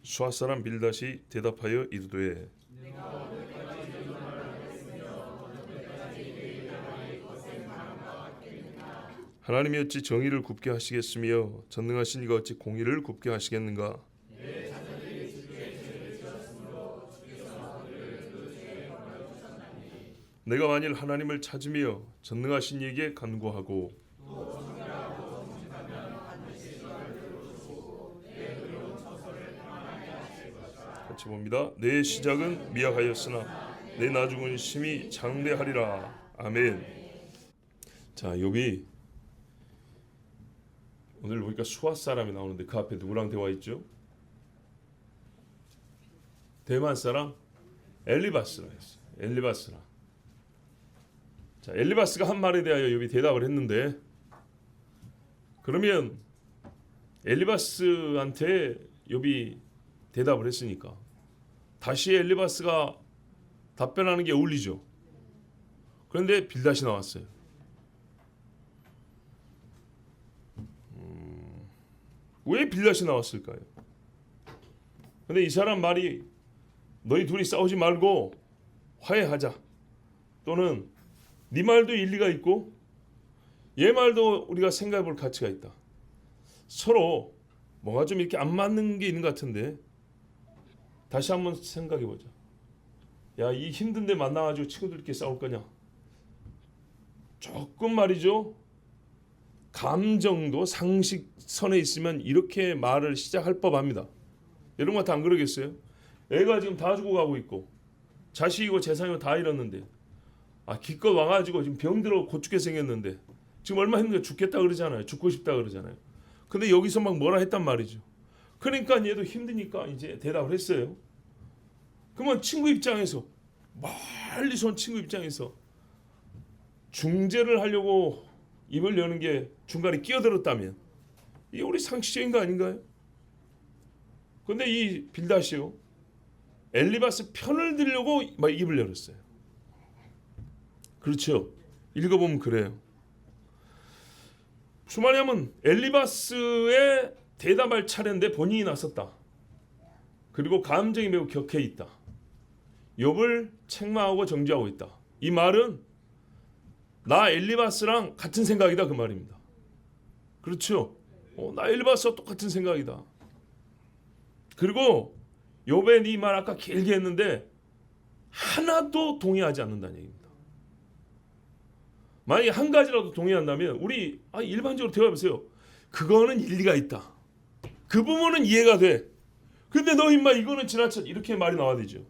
수아 사람 빌닷이 대답하여 이르되 하나님이 어찌 정의를 굽게 하시겠으며 전능하신 이가 어찌 공의를 굽게 하시겠는가. 내가 만일 하나님을 찾으며 전능하신 이에게 간구하고 같이 봅니다. 내 시작은 미약하였으나 내 나중은 심히 장대하리라. 아멘. 자, 욥이 오늘 보니까 수아 사람이 나오는데 그 앞에 누구랑 대화했죠? 대만 사람 엘리바스라 했어요. 엘리바스라. 자, 엘리바스가 한 말에 대하여 욥이 대답을 했는데, 그러면 엘리바스한테 욥이 대답을 했으니까 다시 엘리바스가 답변하는 게 어울리죠. 그런데 빌닷이 나왔어요. 왜 빌닷이 나왔을까요? 근데 이 사람 말이 너희 둘이 싸우지 말고 화해하자, 또는 네 말도 일리가 있고 얘 말도 우리가 생각해 볼 가치가 있다. 서로 뭔가 좀 이렇게 안 맞는 게 있는 것 같은데 다시 한번 생각해 보자. 야, 이 힘든데 만나가지고 친구들끼리 싸울 거냐? 조금 말이죠, 감정도 상식선에 있으면 이렇게 말을 시작할 법합니다. 여러분한테 안 그러겠어요? 애가 지금 다 죽어가고 있고 자식이고 재산이고 다 잃었는데, 기껏 와가지고 지금 병들어 곧 죽게 생겼는데 지금 얼마 힘든가 죽겠다 그러잖아요. 죽고 싶다 그러잖아요. 근데 여기서 막 뭐라 했단 말이죠. 그러니까 얘도 힘드니까 이제 대답을 했어요. 그러면 친구 입장에서, 멀리서 온 친구 입장에서 중재를 하려고 입을 여는 게 중간에 끼어들었다면 이게 우리 상식적인 거 아닌가요? 근데 이 빌닷이요, 엘리바스 편을 들려고 막 입을 열었어요. 그렇죠? 읽어보면 그래요. 수마냐면 엘리바스의 대답할 차례인데 본인이 나섰다. 그리고 감정이 매우 격해 있다. 욥을 책망하고 정죄하고 있다. 이 말은 나 엘리바스랑 같은 생각이다 그 말입니다. 그렇죠? 나 엘리바스와 똑같은 생각이다. 그리고 욥의 이 말 아까 길게 했는데 하나도 동의하지 않는다는 얘기입니다. 만약에 한 가지라도 동의한다면 우리 일반적으로 대화해보세요. 그거는 일리가 있다. 그 부분은 이해가 돼. 근데 너 임마 이거는 지나쳐, 이렇게 말이 나와야 되죠.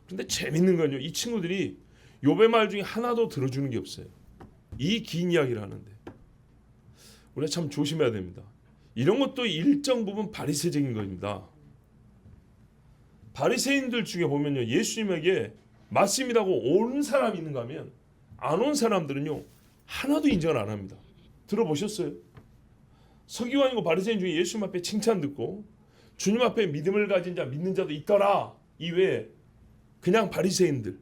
근데 재밌는 건요, 이 친구들이 욥의 말 중에 하나도 들어주는 게 없어요. 이 긴 이야기를 하는데 우리가 참 조심해야 됩니다. 이런 것도 일정 부분 바리새적인 겁니다. 바리새인들 중에 보면요, 예수님에게 맞습니다고 온 사람이 있는가 하면 안 온 사람들은요 하나도 인정을 안 합니다. 들어보셨어요? 서기관이고 바리새인 중에 예수님 앞에 칭찬 듣고 주님 앞에 믿음을 가진 자, 믿는 자도 있더라 이외에 그냥 바리새인들,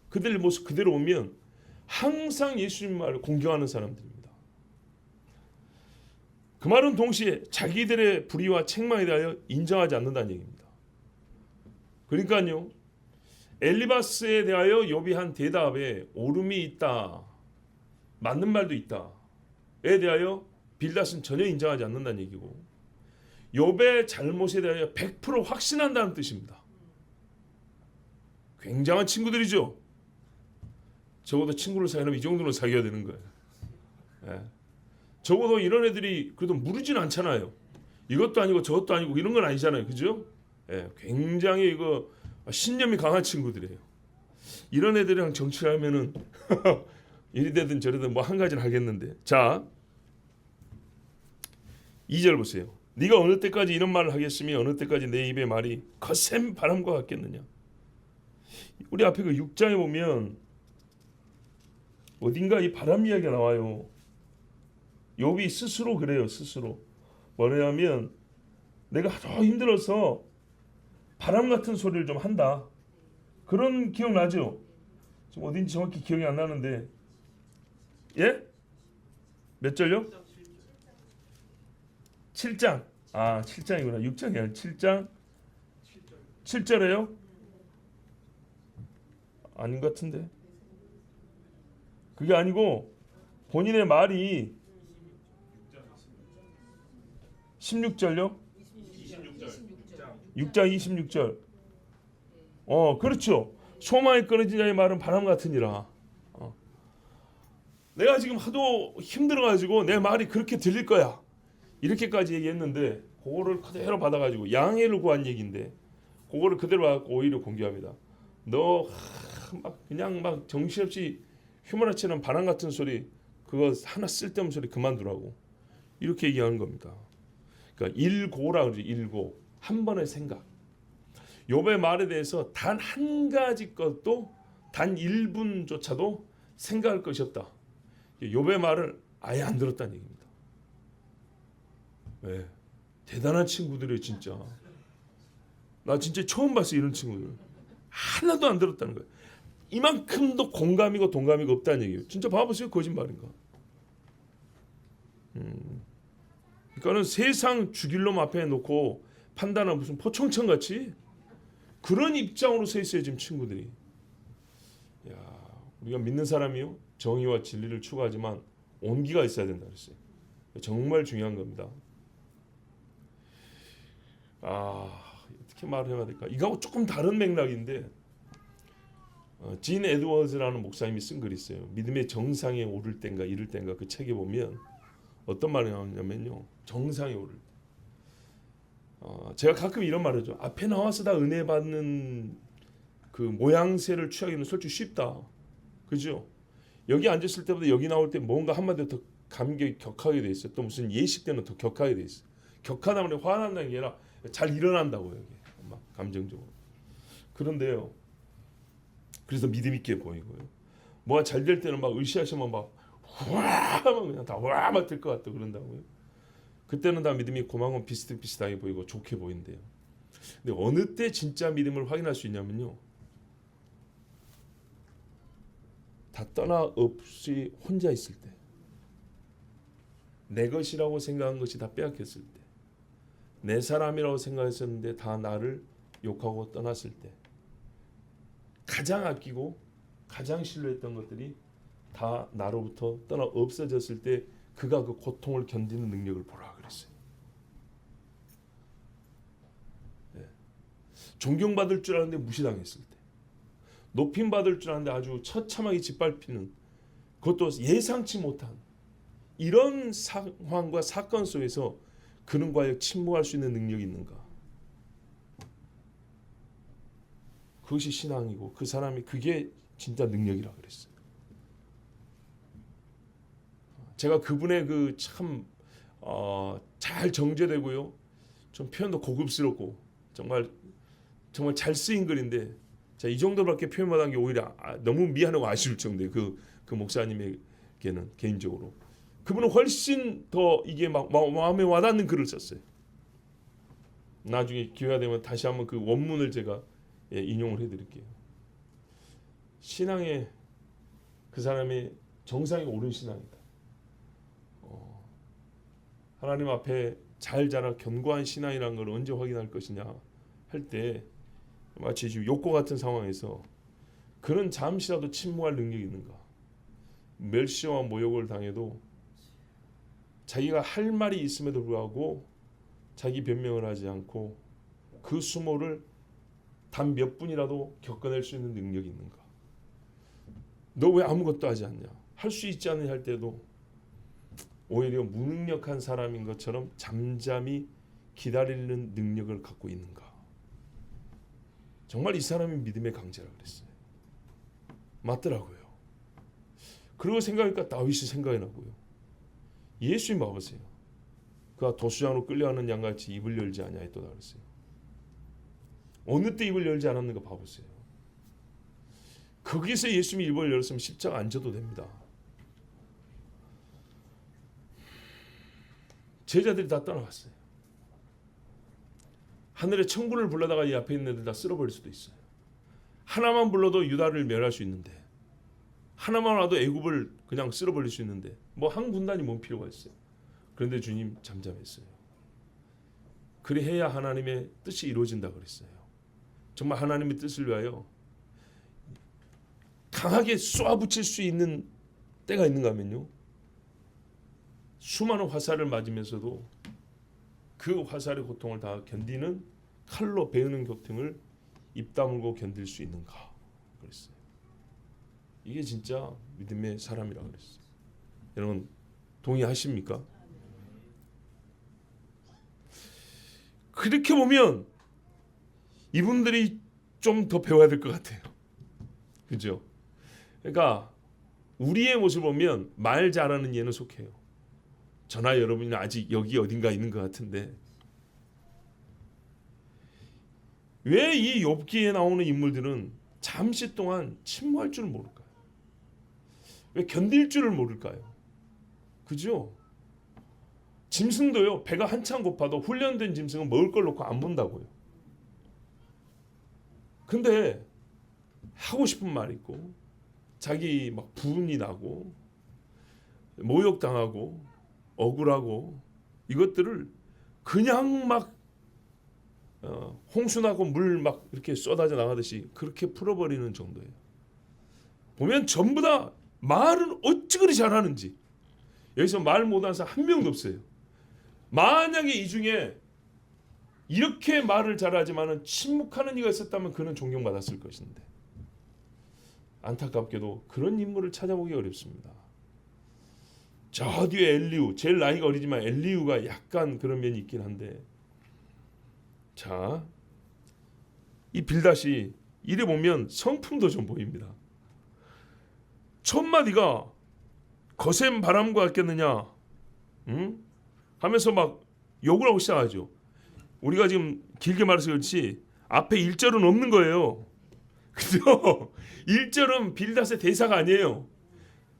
그들 모습 그대로 오면 항상 예수님 말을 공경하는 사람들입니다. 그 말은 동시에 자기들의 불의와 책망에 대하여 인정하지 않는다는 얘기입니다. 그러니까요, 엘리바스에 대하여 욥이 한 대답에 옳음이 있다, 맞는 말도 있다에 대하여 빌닷은 전혀 인정하지 않는다는 얘기고, 욥의 잘못에 대하여 100% 확신한다는 뜻입니다. 굉장한 친구들이죠. 적어도 친구를 사귀려면 이 정도는 사귀어야 되는 거예요. 예. 적어도 이런 애들이 그래도 무르진 않잖아요. 이것도 아니고 저것도 아니고 이런 건 아니잖아요. 그죠? 예. 굉장히 이거 신념이 강한 친구들이에요. 이런 애들이랑 정치를 하면은 이리 되든 저리 되든 뭐 한 가지는 하겠는데. 자, 2절 보세요. 네가 어느 때까지 이런 말을 하겠으며 어느 때까지 내 입의 말이 거센 바람과 같겠느냐. 우리 앞에 그 6장에 보면 어딘가 이 바람 이야기가 나와요. 욥이 스스로 그래요. 스스로 뭐냐면 내가 하도 힘들어서 바람 같은 소리를 좀 한다. 그런 기억나죠? 지금 어딘지 정확히 기억이 안 나는데, 예? 몇 절요? 7장. 7장이구나. 6장이 아니라 7장 7절에요? 아닌 것 같은데. 그게 아니고 본인의 말이 16절요? 6장 26절. 그렇죠. 소망이 끊어진 자의 말은 바람 같으니라. 내가 지금 하도 힘들어가지고 내 말이 그렇게 들릴 거야. 이렇게까지 얘기했는데 그거를 그대로 받아가지고 양해를 구한 얘기인데 그거를 그대로 받고 오히려 공개합니다. 너 그냥 막 정신없이 휘몰아치는 바람 같은 소리 그거 하나 쓸데없는 소리 그만두라고 이렇게 얘기하는 겁니다. 그러니까 일고라 그러지. 일고 한 번의 생각. 욥의 말에 대해서 단 한 가지 것도 단 1분조차도 생각할 것이 없다. 욥의 말을 아예 안 들었다는 얘기입니다. 왜? 대단한 친구들이에요 진짜. 나 진짜 처음 봤어 이런 친구들. 하나도 안 들었다는 거예요. 이만큼도 공감이고 동감이가 없다는 얘기예요. 진짜 봐보세요. 거짓말인가. 그러니까는 세상 죽일 놈 앞에 놓고 판단하는 무슨 포청천 같이 그런 입장으로 서 있어요 지금 친구들이. 우리가 믿는 사람이요 정의와 진리를 추구하지만 온기가 있어야 된다 그랬어요. 정말 중요한 겁니다. 어떻게 말해야 될까? 이거하고 조금 다른 맥락인데 진 에드워즈라는 목사님이 쓴 글이 있어요. 믿음의 정상에 오를 땐가 이를 땐가 그 책에 보면 어떤 말이 나오냐면요. 정상에 오를 때. 제가 가끔 이런 말을 하죠. 앞에 나와서 다 은혜 받는 그 모양새를 취하기는 솔직히 쉽다. 그죠? 여기 앉았을 때보다 여기 나올 때 뭔가 한마디 더 감격이 격하게 돼 있어요. 또 무슨 예식 때는 더 격하게 돼 있어요. 격하다 말에 화난다는 게 아니라 잘 일어난다고요. 여기. 막 감정적으로. 그런데요. 그래서 믿음 있게 보이고요. 뭐가 잘 될 때는 막 으쌰으쌰만 막 와! 막 그냥 다 와! 막 될 것 같다 그런다고요. 그때는 다 믿음이 고마운 비슷비슷하게 보이고 좋게 보인대요. 근데 어느 때 진짜 믿음을 확인할 수 있냐면요. 다 떠나 없이 혼자 있을 때. 내 것이라고 생각한 것이 다 빼앗겼을 때. 내 사람이라고 생각했었는데 다 나를 욕하고 떠났을 때. 가장 아끼고 가장 신뢰했던 것들이 다 나로부터 떠나 없어졌을 때 그가 그 고통을 견디는 능력을 보라 그랬어요. 존경받을 줄 알았는데 무시당했을 때. 높임받을 줄 알았는데 아주 처참하게 짓밟히는 그것도 예상치 못한 이런 상황과 사건 속에서 그는 과연 침묵할 수 있는 능력이 있는가? 그것이 신앙이고 그 사람이 그게 진짜 능력이라 그랬어요. 제가 그분의 그 참 잘 정제되고요, 좀 표현도 고급스럽고 정말 잘 쓰인 글인데, 이 정도밖에 표현 못한 게 오히려 너무 미안하고 아쉬울 정도예요. 그 목사님에게는 개인적으로 그분은 훨씬 더 이게 막 마음에 와닿는 글을 썼어요. 나중에 기회가 되면 다시 한번 그 원문을 제가 인용을 해드릴게요. 신앙의 그 사람의 정상에 오른 신앙이다. 하나님 앞에 잘 자라 견고한 신앙이라는 걸 언제 확인할 것이냐 할 때 마치 지금 욕고 같은 상황에서 그는 잠시라도 침묵할 능력이 있는가. 멸시와 모욕을 당해도 자기가 할 말이 있음에도 불구하고 자기 변명을 하지 않고 그 수모를 단 몇 분이라도 겪어낼 수 있는 능력이 있는가. 너 왜 아무것도 하지 않냐. 할 수 있지 않느냐 할 때도 오히려 무능력한 사람인 것처럼 잠잠히 기다리는 능력을 갖고 있는가. 정말 이 사람이 믿음의 강자라 그랬어요. 맞더라고요. 그리고 생각하니까 다윗이 생각이 나고요. 예수님 봐보세요. 그가 도수장으로 끌려가는 양같이 입을 열지 않냐 했다 그랬어요. 어느 때 입을 열지 않았는가 봐보세요. 거기서 예수님이 입을 열었으면 십자가 안 져도 됩니다. 제자들이 다 떠나갔어요. 하늘의 천군을 불러다가 이 앞에 있는 애들 다 쓸어버릴 수도 있어요. 하나만 불러도 유다를 멸할 수 있는데, 하나만 와도 애굽을 그냥 쓸어버릴 수 있는데 뭐 한 군단이 뭔 필요가 있어요. 그런데 주님 잠잠했어요. 그래야 하나님의 뜻이 이루어진다 그랬어요. 정말 하나님의 뜻을 위하여 강하게 쏘아붙일 수 있는 때가 있는가 하면요, 수많은 화살을 맞으면서도 그 화살의 고통을 다 견디는, 칼로 베우는 고통을 입 다물고 견딜 수 있는가 그랬어요. 이게 진짜 믿음의 사람이라고 그랬어요. 여러분 동의하십니까? 그렇게 보면 이분들이 좀 더 배워야 될 것 같아요. 그죠? 그러니까 우리의 모습을 보면 말 잘하는 예는 속해요. 저나 여러분이 아직 여기 어딘가 있는 것 같은데, 왜 이 욥기에 나오는 인물들은 잠시 동안 침묵할 줄을 모를까요? 왜 견딜 줄을 모를까요? 그죠? 짐승도요, 배가 한참 고파도 훈련된 짐승은 먹을 걸 놓고 안 본다고요. 근데 하고 싶은 말 있고, 자기 막 분이 나고, 모욕당하고, 억울하고, 이것들을 그냥 막 홍수나고 물 막 이렇게 쏟아져 나가듯이 그렇게 풀어버리는 정도예요. 보면 전부 다 말은 어찌 그리 잘하는지, 여기서 말 못하는 사람 한 명도 없어요. 만약에 이 중에 이렇게 말을 잘하지만은 침묵하는 이가 있었다면 그는 존경받았을 것인데, 안타깝게도 그런 인물을 찾아보기 어렵습니다. 저 뒤에 엘리우, 제일 나이가 어리지만 엘리우가 약간 그런 면이 있긴 한데, 자, 이 빌닷이 이래 보면 성품도 좀 보입니다. 첫 마디가 거센 바람과 같겠느냐, 응? 하면서 막 욕을 하고 시작하죠. 우리가 지금 길게 말해서 그렇지 앞에 1절은 없는 거예요. 그죠? 1절은 빌닷의 대사가 아니에요.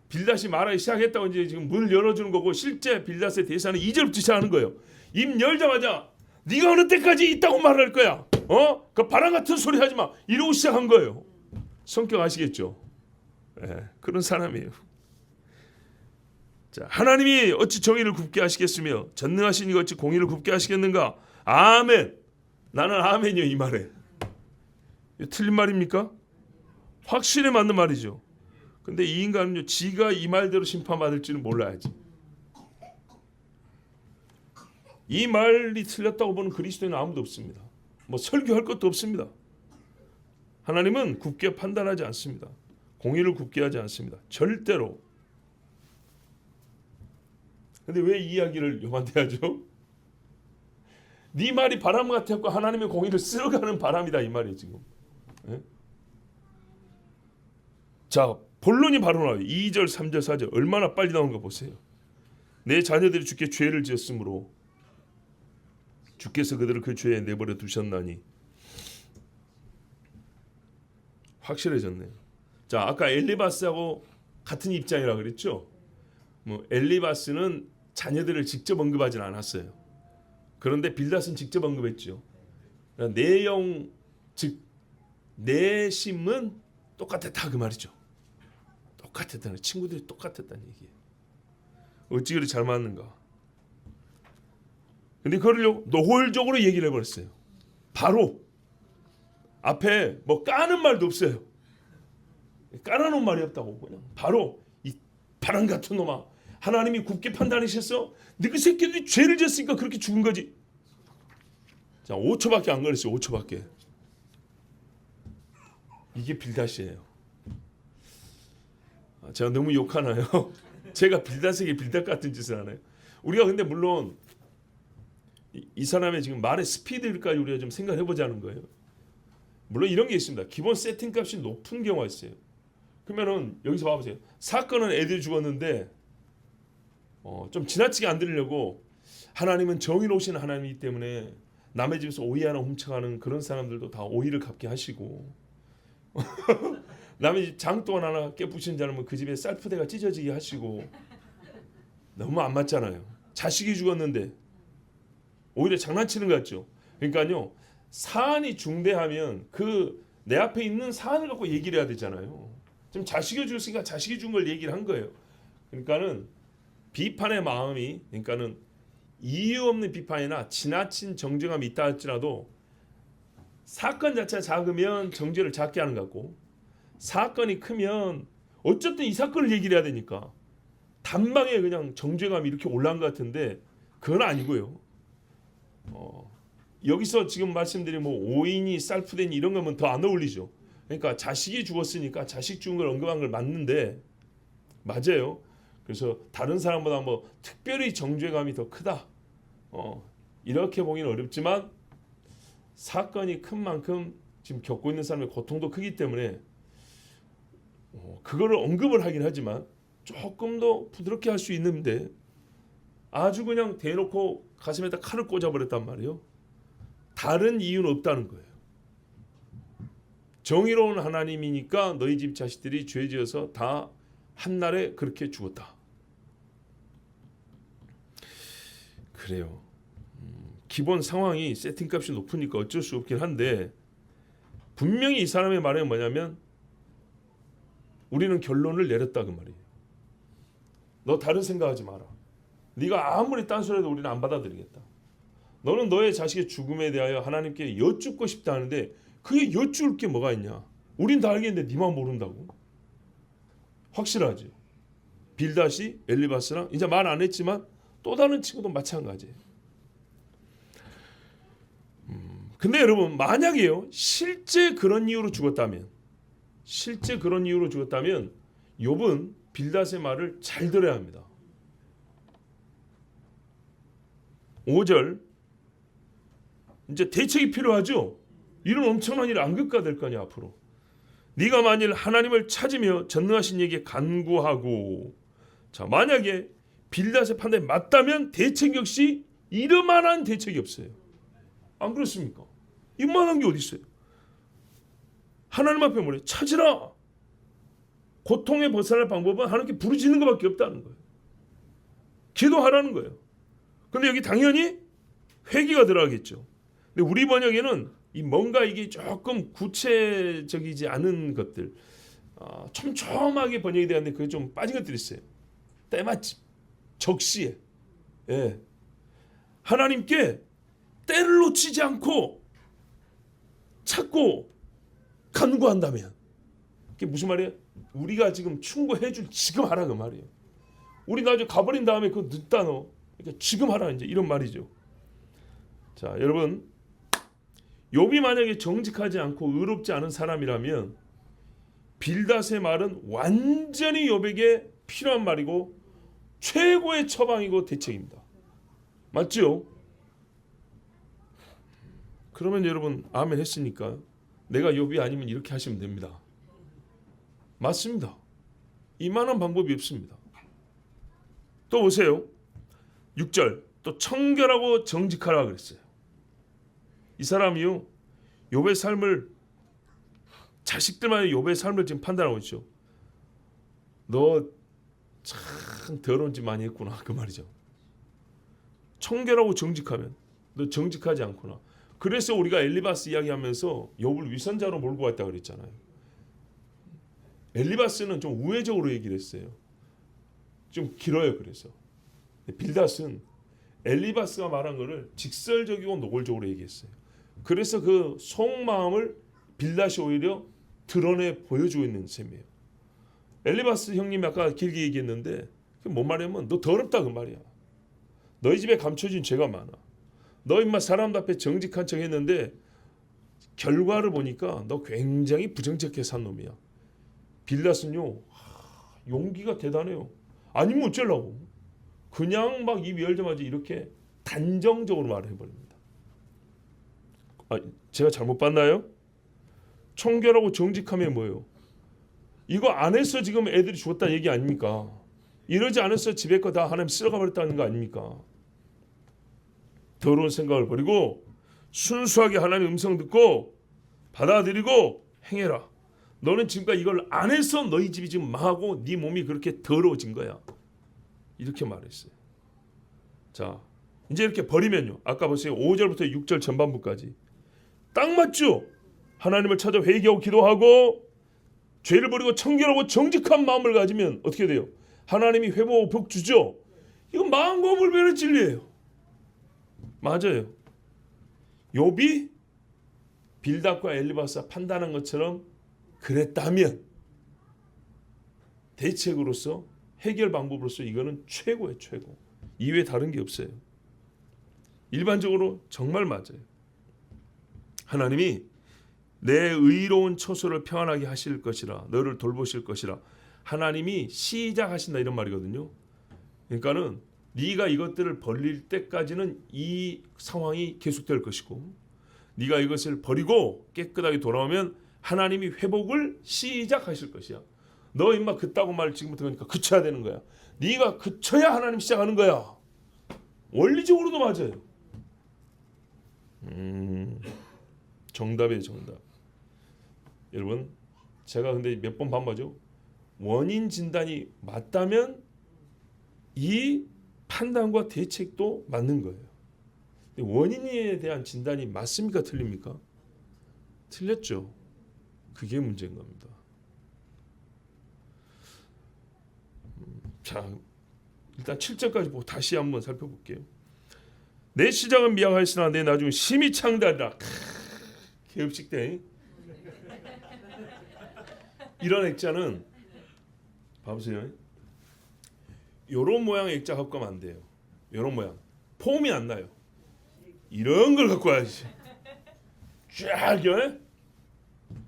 빌닷이 말하기 시작했다고 이제 지금 문을 열어주는 거고, 실제 빌닷의 대사는 2절부터 시작하는 거예요. 입 열자마자 네가 어느 때까지 있다고 말할 거야? 그 바람 같은 소리 하지 마. 이러고 시작한 거예요. 성격 아시겠죠? 네, 그런 사람이에요. 자, 하나님이 어찌 정의를 굽게 하시겠으며 전능하신 이가 어찌 공의를 굽게 하시겠는가? 아멘. 나는 아멘이요, 이 말에. 틀린 말입니까? 확실히 맞는 말이죠. 근데 이 인간은요, 지가 이 말대로 심판받을지는 몰라야지. 이 말이 틀렸다고 보는 그리스도인은 아무도 없습니다. 뭐 설교할 것도 없습니다. 하나님은 굽게 판단하지 않습니다. 공의를 굽게 하지 않습니다. 절대로. 근데 왜 이 이야기를 욥한테 하죠? 네 말이 바람 같았고 하나님의 공의를 쓸어가는 바람이다, 이 말이에요 지금. 네? 자, 본론이 바로 나와요. 2절, 3절, 4절 얼마나 빨리 나오는 거 보세요. 내 자녀들이 주께 죄를 지었으므로 주께서 그들을 그 죄에 내버려 두셨나니. 확실해졌네요. 자, 아까 엘리바스하고 같은 입장이라 그랬죠. 뭐 엘리바스는 자녀들을 직접 언급하진 않았어요. 그런데 빌닷은 직접 언급했죠. 그러니까 내용, 즉 내심은 똑같았다 그 말이죠. 똑같았다는, 친구들이 똑같았다는 얘기예요. 어찌 그리 잘 맞는가. 근데 그걸요 노골적으로 얘기를 해버렸어요. 바로 앞에 뭐 까는 말도 없어요. 까라놓은 말이 없다고. 그냥 바로 이 바람 같은 놈아, 하나님이 굽게 판단하셨어? 너그 새끼들이 죄를 지었으니까 그렇게 죽은 거지. 자, 5초밖에 안 걸렸어요. 5초밖에. 이게 빌닷이에요. 제가 너무 욕하나요? 제가 빌닷에게 빌닷 같은 짓을 하나요? 우리가 근데 물론 이 사람의 지금 말의 스피드까지 우리가 좀 생각해 보자는 거예요. 물론 이런 게 있습니다. 기본 세팅 값이 높은 경우가 있어요. 그러면은 여기서 봐보세요. 사건은 애들이 죽었는데 좀 지나치게 안 들으려고, 하나님은 정의로우신 하나님이기 때문에 남의 집에서 오이 하나 훔쳐가는 그런 사람들도 다 오이를 갚게 하시고 남의 집 장독 하나 깨부신 자는 그 집에 쌀푸대가 찢어지게 하시고. 너무 안 맞잖아요. 자식이 죽었는데 오히려 장난치는 것 같죠. 그러니까요, 사안이 중대하면 그 내 앞에 있는 사안을 갖고 얘기를 해야 되잖아요. 지금 자식이 죽었으니까 자식이 죽은 걸 얘기를 한 거예요. 그러니까는 비판의 마음이, 그러니까는 이유 없는 비판이나 지나친 정죄감이 있다 할지라도 사건 자체가 작으면 정죄를 작게 하는 것 같고, 사건이 크면 어쨌든 이 사건을 얘기를 해야 되니까 단방에 그냥 정죄감이 이렇게 올라온 것 같은데 그건 아니고요. 여기서 지금 말씀드린 뭐 오인이 쌀푸대니 이런 거면 더 안 어울리죠. 그러니까 자식이 죽었으니까 자식 죽은 걸 언급한 걸 맞는데 맞아요. 그래서 다른 사람보다 뭐 특별히 정죄감이 더 크다. 이렇게 보기는 어렵지만 사건이 큰 만큼 지금 겪고 있는 사람의 고통도 크기 때문에 그거를 언급을 하긴 하지만 조금 더 부드럽게 할 수 있는데 아주 그냥 대놓고 가슴에다 칼을 꽂아버렸단 말이에요. 다른 이유는 없다는 거예요. 정의로운 하나님이니까 너희 집 자식들이 죄 지어서 다 한날에 그렇게 죽었다. 그래요. 기본 상황이 세팅값이 높으니까 어쩔 수 없긴 한데 분명히 이 사람의 말은 뭐냐면 우리는 결론을 내렸다 그 말이에요. 너 다른 생각하지 마라. 네가 아무리 딴소리해도 우리는 안 받아들이겠다. 너는 너의 자식의 죽음에 대하여 하나님께 여쭙고 싶다 하는데 그게 여쭐 게 뭐가 있냐. 우린 다 알겠는데 네만 모른다고. 확실하지. 빌닷이 엘리바스랑 이제 말 안 했지만 또 다른 친구도 마찬가지예요. 근데 여러분 만약에요 실제 그런 이유로 죽었다면 욥은 빌닷의 말을 잘 들어야 합니다. 5절 이제 대책이 필요하죠. 이런 엄청난 일 안 겪어야 거냐 앞으로. 네가 만일 하나님을 찾으며 전능하신 이에게 간구하고 자 만약에 빌닷의 판단이 맞다면 대책 역시 이러만한 대책이 없어요. 안 그렇습니까? 이만한 게 어디 있어요? 하나님 앞에 뭐래? 찾으라. 고통에 벗어날 방법은 하나님께 부르짖는 것밖에 없다는 거예요. 기도하라는 거예요. 근데 여기 당연히 회개가 들어가겠죠. 근데 우리 번역에는 이 뭔가 이게 조금 구체적이지 않은 것들 촘촘하게 번역이 되었는데 그게 좀 빠진 것들이 있어요. 때마침 적시에 하나님께 때를 놓치지 않고 찾고 간구한다면 그게 무슨 말이에요? 우리가 지금 충고해줄 지금 하라 그 말이에요. 우리 나중에 가버린 다음에 그거 늦다 너 그러니까 지금 하라 이제 이런 말이죠. 자 여러분 욥이 만약에 정직하지 않고 의롭지 않은 사람이라면 빌닷의 말은 완전히 욥에게 필요한 말이고 최고의 처방이고 대책입니다. 맞죠? 그러면 여러분 아멘 했으니까 내가 욥이 아니면 이렇게 하시면 됩니다. 맞습니다. 이만한 방법이 없습니다. 또 보세요. 6절 또 청결하고 정직하라 그랬어요. 이 사람이요 욥의 삶을 자식들만의 욥의 삶을 지금 판단하고 있죠. 너 참 더러운 짓 많이 했구나 그 말이죠. 청결하고 정직하면 너 정직하지 않구나. 그래서 우리가 엘리바스 이야기하면서 욥을 위선자로 몰고 왔다 그랬잖아요. 엘리바스는 좀 우회적으로 얘기를 했어요. 좀 길어요. 그래서 빌닷은 엘리바스가 말한 거를 직설적이고 노골적으로 얘기했어요. 그래서 그 속마음을 빌닷이 오히려 드러내 보여주고 있는 셈이에요. 엘리바스 형님이 아까 길게 얘기했는데 뭔 말이냐면 너 더럽다 그 말이야. 너희 집에 감춰진 죄가 많아. 너 인마 사람 앞에 정직한 척 했는데 결과를 보니까 너 굉장히 부정직하게 산 놈이야. 빌닷은요 용기가 대단해요. 아니면 어쩌려고 그냥 막 입 열자마자 이렇게 단정적으로 말해버립니다. 제가 잘못 봤나요? 청결하고 정직하면 뭐예요? 이거 안 해서 지금 애들이 죽었다는 얘기 아닙니까? 이러지 않아서 집에 거 다 하나님 쓸어가 버렸다는 거 아닙니까? 더러운 생각을 버리고 순수하게 하나님의 음성 듣고 받아들이고 행해라. 너는 지금까지 이걸 안 해서 너희 집이 지금 망하고 네 몸이 그렇게 더러워진 거야. 이렇게 말했어요. 자, 이제 이렇게 버리면요. 아까 보세요. 5절부터 6절 전반부까지. 딱 맞죠? 하나님을 찾아 회개하고 기도하고 죄를 버리고 청결하고 정직한 마음을 가지면 어떻게 돼요? 하나님이 회복하고 복 주죠. 이건 마음과 불변의 진리예요. 맞아요. 욥이 빌닷과 엘리바스가 판단한 것처럼 그랬다면 대책으로서 해결 방법으로서 이거는 최고예요. 최고. 이외에 다른 게 없어요. 일반적으로 정말 맞아요. 하나님이 내 의로운 처소를 평안하게 하실 것이라, 너를 돌보실 것이라 하나님이 시작하신다 이런 말이거든요. 그러니까는 네가 이것들을 벌릴 때까지는 이 상황이 계속될 것이고, 네가 이것을 버리고 깨끗하게 돌아오면 하나님이 회복을 시작하실 것이야. 너 임마 그따구 말 지금부터 그러니까 그쳐야 되는 거야. 네가 그쳐야 하나님 시작하는 거야. 원리적으로도 맞아요. 정답이에요, 정답. 여러분, 제가 근데 몇 번 반복하죠. 원인 진단이 맞다면 이 판단과 대책도 맞는 거예요. 원인에 대한 진단이 맞습니까? 틀립니까? 틀렸죠. 그게 문제인 겁니다. 자, 일단 7절까지 보고 다시 한번 살펴볼게요. 내 시작은 미약하였으나 내 나중은 심히 창대하리라. 개업식대. 이런 액자는 봐보세요. 요런 모양의 액자 갖고 가면 안 돼요. 요런 모양. 폼이 안 나요. 이런 걸 갖고 와야지. 쫙요.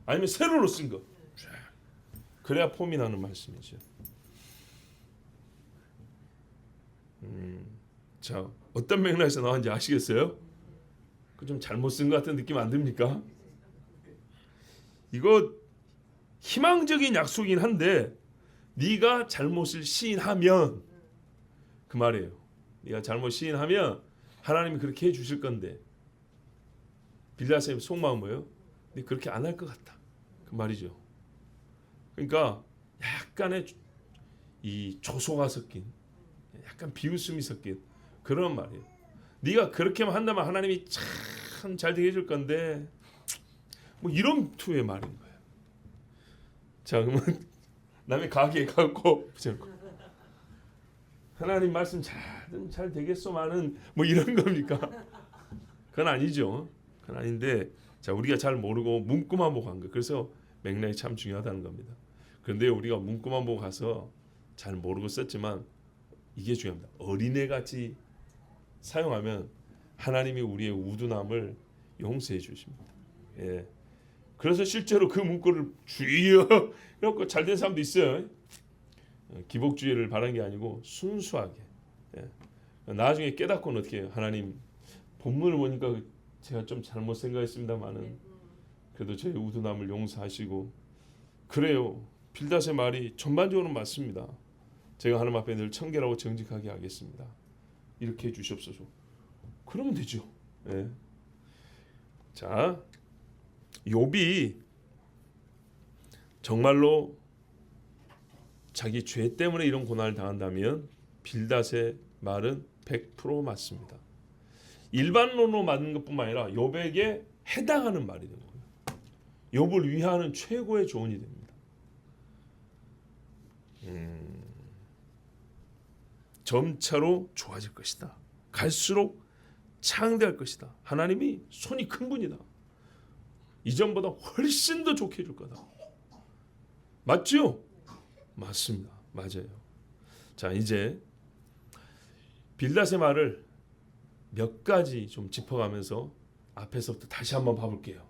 아니면 세로로 쓴 거. 쫙. 그래야 폼이 나는 말씀이죠. 자, 어떤 맥락에서 나왔는지 아시겠어요? 그 좀 잘못 쓴 것 같은 느낌 안 듭니까? 이거 희망적인 약속이긴 한데 네가 잘못을 시인하면 그 말이에요. 네가 잘못 시인하면 하나님이 그렇게 해주실 건데 빌닷의 속마음은 뭐예요? 근데 그렇게 안 할 것 같다. 그 말이죠. 그러니까 약간의 이 조소가 섞인 약간 비웃음이 섞인 그런 말이에요. 네가 그렇게만 한다면 하나님이 참 잘 되게 해줄 건데 뭐 이런 투의 말인 거예요. 자, 그러면 남의 가게에 가고 하나님 말씀 잘 되겠소만은 뭐 이런 겁니까? 그건 아니죠. 그건 아닌데 자, 우리가 잘 모르고 문구만 보고 간 거. 그래서 맥락이 참 중요하다는 겁니다. 그런데 우리가 문구만 보고 가서 잘 모르고 썼지만 이게 중요합니다. 어린애같이 사용하면 하나님이 우리의 우둔함을 용서해 주십니다. 예. 그래서 실제로 그 문구를 주여 이렇게 잘된 사람도 있어요. 기복주의를 바란 게 아니고 순수하게. 예. 나중에 깨닫고는 어떻게 해요? 하나님 본문을 보니까 제가 좀 잘못 생각했습니다만은 그래도 저의 우둔함을 용서하시고 그래요. 빌닷의 말이 전반적으로 맞습니다. 제가 하나님 앞에 늘 청결하고 정직하게 하겠습니다. 이렇게 해주시옵소서. 그러면 되죠. 예. 자, 욥이 정말로 자기 죄 때문에 이런 고난을 당한다면 빌닷의 말은 100% 맞습니다. 일반론으로 맞는 것뿐만 아니라 욥에게 해당하는 말이 되는 거예요. 욥을 위하는 최고의 조언이 됩니다. 점차로 좋아질 것이다. 갈수록 창대할 것이다. 하나님이 손이 큰 분이다. 이전보다 훨씬 더 좋게 해줄 거다. 맞죠? 맞습니다. 맞아요. 자, 이제 빌닷의 말을 몇 가지 좀 짚어가면서 앞에서부터 다시 한번 봐볼게요.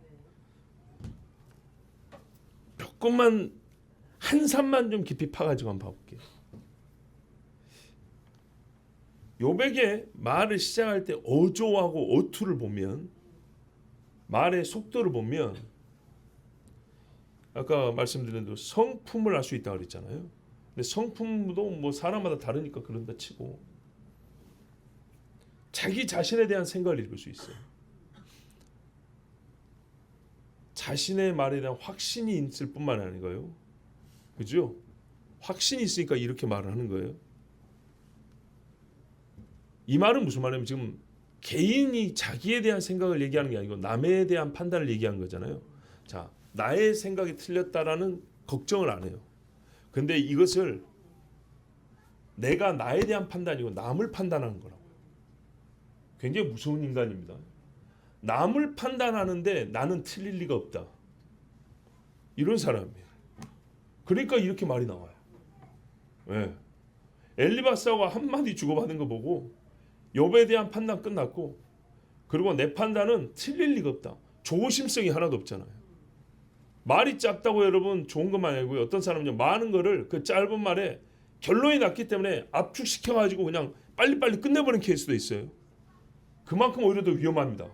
조금만 한 산만 좀 깊이 파가지고 한번 봐볼게요. 욥에게 말을 시작할 때 어조하고 어투를 보면 말의 속도를 보면 아까 말씀드린 대로 성품을 알 수 있다고 그랬잖아요. 근데 성품도 뭐 사람마다 다르니까 그런다 치고 자기 자신에 대한 생각을 읽을 수 있어요. 자신의 말에 대한 확신이 있을 뿐만 아니고요. 그죠? 확신이 있으니까 이렇게 말을 하는 거예요. 이 말은 무슨 말이냐면 지금 개인이 자기에 대한 생각을 얘기하는 게 아니고 남에 대한 판단을 얘기하는 거잖아요. 자, 나의 생각이 틀렸다라는 걱정을 안 해요. 근데 이것을 내가 나에 대한 판단이고 남을 판단하는 거라고요. 굉장히 무서운 인간입니다. 남을 판단하는데 나는 틀릴 리가 없다. 이런 사람이에요. 그러니까 이렇게 말이 나와요. 네. 엘리바스하고 한마디 주고받은 거 보고 욥에 대한 판단 끝났고, 그리고 내 판단은 틀릴 리가 없다. 조심성이 하나도 없잖아요. 말이 짧다고 여러분 좋은 것만 아니고요. 어떤 사람은요, 많은 거를 그 짧은 말에 결론이 났기 때문에 압축시켜가지고 그냥 빨리빨리 끝내버리는 케이스도 있어요. 그만큼 오히려 더 위험합니다.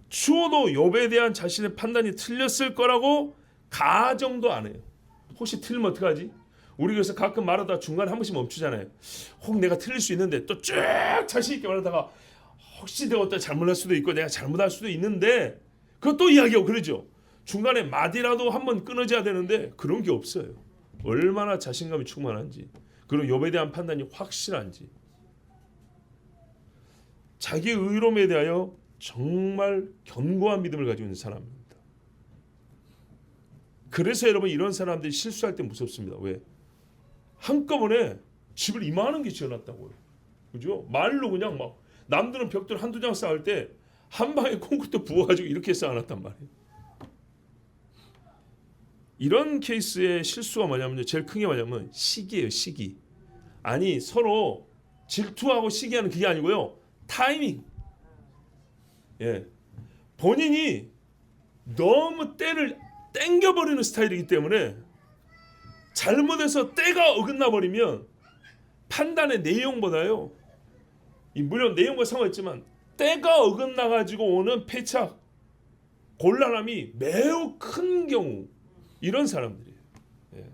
추호도 욥에 대한 자신의 판단이 틀렸을 거라고 가정도 안 해요. 혹시 틀리면 어떡하지? 우리 그래서 가끔 말하다 중간에 한 번씩 멈추잖아요. 혹 내가 틀릴 수 있는데 또 쭉 자신 있게 말하다가 혹시 내가 어떤 잘못할 수도 있고 내가 잘못할 수도 있는데 그것도 이야기하고 그러죠. 중간에 마디라도 한번 끊어져야 되는데 그런 게 없어요. 얼마나 자신감이 충만한지, 그리고 욥에 대한 판단이 확실한지, 자기의 의로움에 대하여 정말 견고한 믿음을 가지고 있는 사람입니다. 그래서 여러분 이런 사람들이 실수할 때 무섭습니다. 왜? 한꺼번에 집을 이만한 게 지어놨다고요. 그죠? 말로 그냥 막 남들은 벽돌 한두 장 쌓을 때 한 방에 콘크리트 부어가지고 이렇게 쌓아놨단 말이에요. 이런 케이스의 실수가 뭐냐면요, 제일 큰 게 뭐냐면 시기예요. 시기. 아니 서로 질투하고 시기하는 그게 아니고요, 타이밍. 예, 본인이 너무 때를 땡겨버리는 스타일이기 때문에 잘못해서 때가 어긋나 버리면 판단의 내용보다요, 물론 내용과 상관있지만 때가 어긋나 가지고 오는 패착, 곤란함이 매우 큰 경우, 이런 사람들이에요. 예.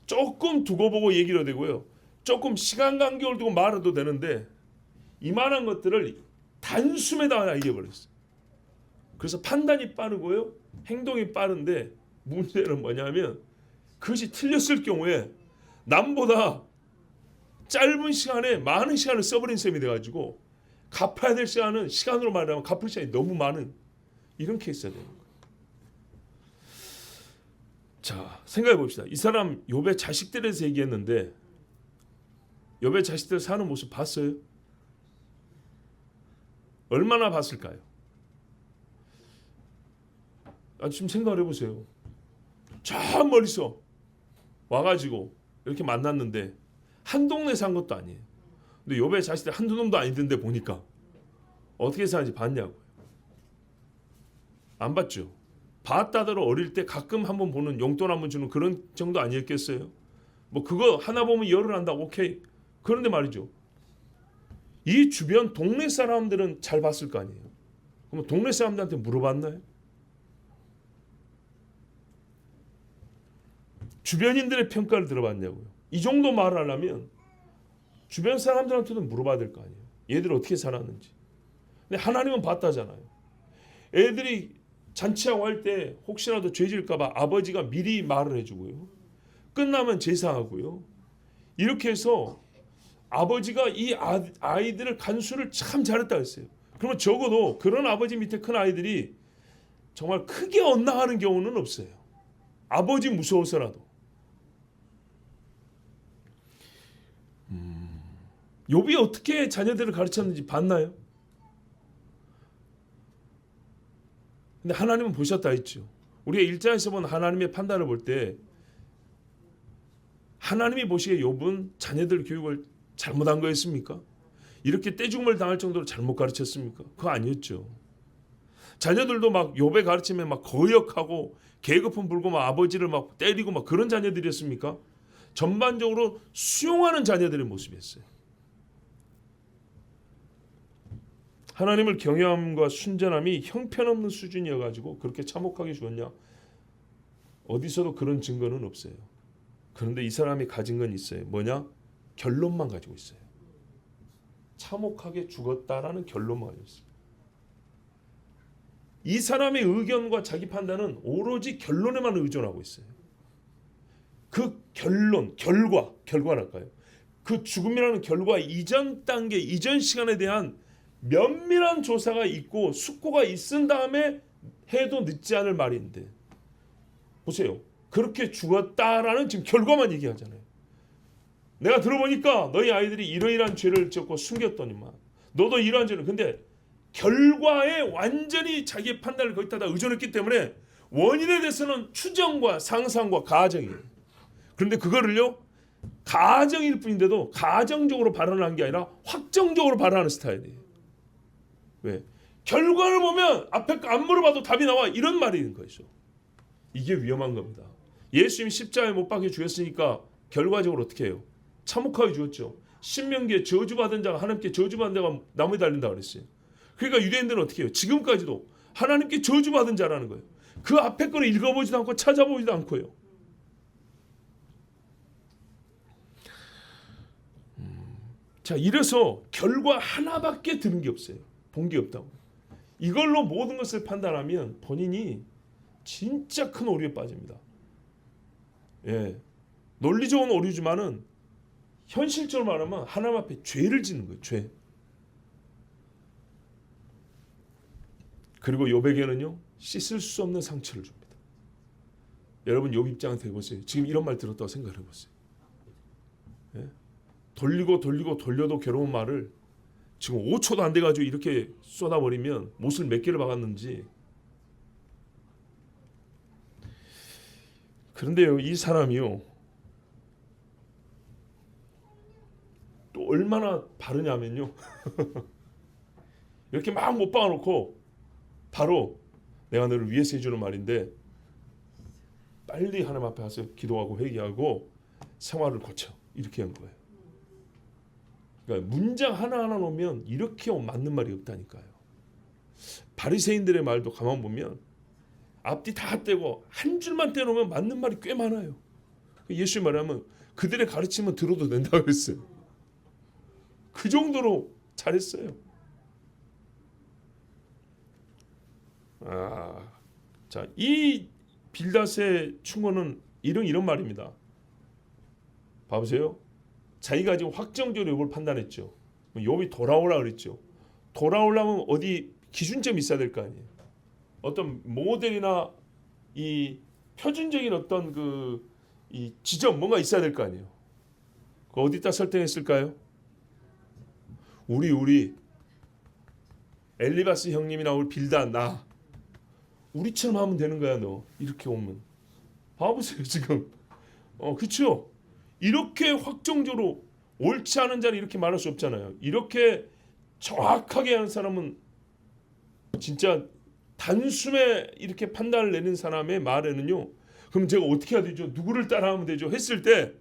조금 두고 보고 얘기를 되고요, 조금 시간 간격을 두고 말해도 되는데 이만한 것들을 단숨에다 이겨버렸어요. 그래서 판단이 빠르고요, 행동이 빠른데 문제는 뭐냐면 그것이 틀렸을 경우에 남보다 짧은 시간에 많은 시간을 써버린 셈이 돼가지고 갚아야 될 시간으로 말하면 갚을 시간이 너무 많은 이런 케이스가 되는 거예요. 자, 생각해 봅시다. 이 사람 욥의 자식들에 대해서 얘기했는데 욥의 자식들 사는 모습 봤어요? 얼마나 봤을까요? 지금 생각을 해보세요. 저 멀리서 와가지고 이렇게 만났는데 한 동네 산 것도 아니에요. 근데 욥의 자식들 한두 놈도 아니던데 보니까 어떻게 사는지 봤냐고요. 안 봤죠. 봤다더러 어릴 때 가끔 한번 보는, 용돈 한번 주는 그런 정도 아니었겠어요. 뭐 그거 하나 보면 열을 한다고, 오케이. 그런데 말이죠, 이 주변 동네 사람들은 잘 봤을 거 아니에요. 그럼 동네 사람들한테 물어봤나요? 주변인들의 평가를 들어봤냐고요. 이 정도 말을 하려면 주변 사람들한테도 물어봐야 될 거 아니에요. 얘들 어떻게 살았는지. 근데 하나님은 봤다잖아요. 애들이 잔치하고 할 때 혹시라도 죄질까 봐 아버지가 미리 말을 해주고요, 끝나면 제사하고요. 이렇게 해서 아버지가 이 아이들을 간수를 참 잘했다 했어요. 그러면 적어도 그런 아버지 밑에 큰 아이들이 정말 크게 엇나가는 경우는 없어요. 아버지 무서워서라도. 욥이 어떻게 자녀들을 가르쳤는지 봤나요? 근데 하나님은 보셨다 했죠. 우리가 1장에서 본 하나님의 판단을 볼 때 하나님이 보시기에 욥은 자녀들 교육을 잘못한 거였습니까? 이렇게 떼죽음을 당할 정도로 잘못 가르쳤습니까? 그거 아니었죠. 자녀들도 막 욥의 가르침에 막 거역하고 계급품 불고 막 아버지를 막 때리고 막 그런 자녀들이었습니까? 전반적으로 수용하는 자녀들의 모습이었어요. 하나님을 경외함과 순전함이 형편없는 수준이어가지고 그렇게 참혹하게 죽었냐? 어디서도 그런 증거는 없어요. 그런데 이 사람이 가진 건 있어요. 뭐냐? 결론만 가지고 있어요. 참혹하게 죽었다라는 결론만 가지고 있어요. 이 사람의 의견과 자기 판단은 오로지 결론에만 의존하고 있어요. 그 결론, 결과랄까요? 그 죽음이라는 결과 이전 단계, 이전 시간에 대한 면밀한 조사가 있고 숙고가 있은 다음에 해도 늦지 않을 말인데, 보세요. 그렇게 죽었다라는 지금 결과만 얘기하잖아요. 내가 들어보니까 너희 아이들이 이러이러한 죄를 지었고 숨겼더니만 너도 이러한 죄를, 근데 결과에 완전히 자기의 판단을 거기다 의존했기 때문에 원인에 대해서는 추정과 상상과 가정이에요. 그런데 그거를요, 가정일 뿐인데도 가정적으로 발언한 게 아니라 확정적으로 발언하는 스타일이에요. 왜? 결과를 보면 앞에 거 안 물어봐도 답이 나와, 이런 말이 있는 거죠. 이게 위험한 겁니다. 예수님이 십자가에 못 박혀 죽였으니까 결과적으로 어떻게 해요? 참혹하게 죽었죠. 신명기에 저주받은 자가 하나님께 저주받은 자가 나무에 달린다고 그랬어요. 그러니까 유대인들은 어떻게 해요? 지금까지도 하나님께 저주받은 자라는 거예요. 그 앞에 거는 읽어보지도 않고 찾아보지도 않고요. 자, 이래서 결과 하나밖에 들은 게 없어요. 본 게 없다고. 이걸로 모든 것을 판단하면 본인이 진짜 큰 오류에 빠집니다. 예, 논리적인 오류지만은 현실적으로 말하면 하나님 앞에 죄를 짓는 거예요. 죄. 그리고 욥에게는요, 씻을 수 없는 상처를 줍니다. 여러분 욥 입장한테 해보세요. 지금 이런 말 들었다고 생각을 해보세요. 예? 돌려도 괴로운 말을 지금 5초도 안 돼가지고 이렇게 쏟아버리면 못을 몇 개를 박았는지. 그런데요, 이 사람이요, 또 얼마나 바르냐면요, 이렇게 막 못 박아놓고 바로 내가 너를 위해서 해주는 말인데 빨리 하나님 앞에 가서 기도하고 회개하고 생활을 고쳐, 이렇게 한 거예요. 그러니까 문장 하나하나 놓으면 이렇게 맞는 말이 없다니까요. 바리새인들의 말도 가만 보면 앞뒤 다 떼고 한 줄만 떼놓으면 맞는 말이 꽤 많아요. 예수님 말하면 그들의 가르침은 들어도 된다고 했어요. 그 정도로 잘했어요. 자, 이 빌닷의 충고는 이런 말입니다. 봐보세요. 자기가 지금 확정적으로 욥을 판단했죠. 욥이 돌아오라 그랬죠. 돌아오려면 어디 기준점이 있어야 될 거 아니에요. 어떤 모델이나 이 표준적인 어떤 이 지점 뭔가 있어야 될 거 아니에요. 그 어디다 설정했을까요? 우리 엘리바스 형님이나 우리 빌닷 나 우리처럼 하면 되는 거야. 너 이렇게 오면 봐보세요 지금. 그렇죠. 이렇게 확정적으로 옳지 않은 자는 이렇게 말할 수 없잖아요. 이렇게 정확하게 하는 사람은 진짜 단숨에 이렇게 판단을 내는 사람의 말에는요, 그럼 제가 어떻게 해야 되죠? 누구를 따라하면 되죠? 했을 때,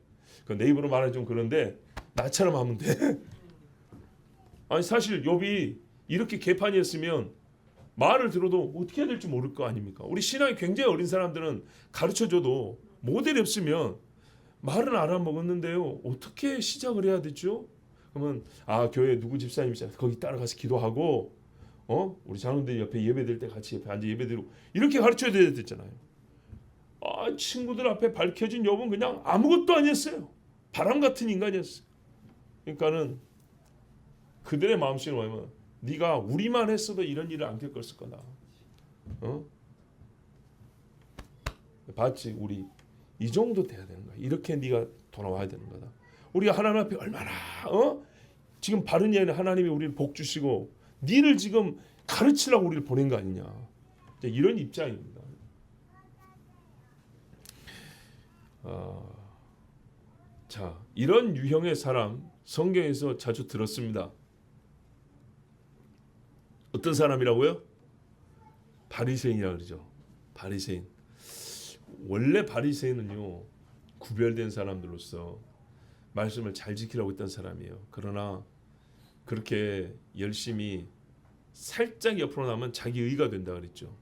내 입으로 말하기 좀 그런데 나처럼 하면 돼. 아니 사실 욥이 이렇게 개판이었으면 말을 들어도 어떻게 해야 될지 모를 거 아닙니까? 우리 신앙이 굉장히 어린 사람들은 가르쳐줘도 모델이 없으면 말은 알아먹었는데요, 어떻게 시작을 해야 되죠? 그러면 교회 누구 집사님 있잖아요, 거기 따라가서 기도하고 우리 장로들 옆에 예배드릴 때 같이 옆에 앉아 예배드리고 이렇게 가르쳐야 되잖아요. 친구들 앞에 밝혀진 욥은 그냥 아무것도 아니었어요. 바람 같은 인간이었어요. 그러니까는 그들의 마음속에 뭐냐면 네가 우리만 했어도 이런 일을 안 겪었을 거다. 봤지? 우리 이 정도 돼야 되는 거야. 이렇게 네가 돌아와야 되는 거다. 우리가 하나님 앞에 얼마나 지금 바른 예는 하나님이 우리를 복 주시고 니를 지금 가르치려고 우리를 보낸 거 아니냐. 이런 입장입니다. 자, 이런 유형의 사람 성경에서 자주 들었습니다. 어떤 사람이라고요? 바리새인이라고 그러죠. 바리새인. 원래 바리새인은요, 구별된 사람들로서 말씀을 잘 지키려고 했던 사람이에요. 그러나 그렇게 열심히 살짝 옆으로 나면 자기 의가 된다 그랬죠.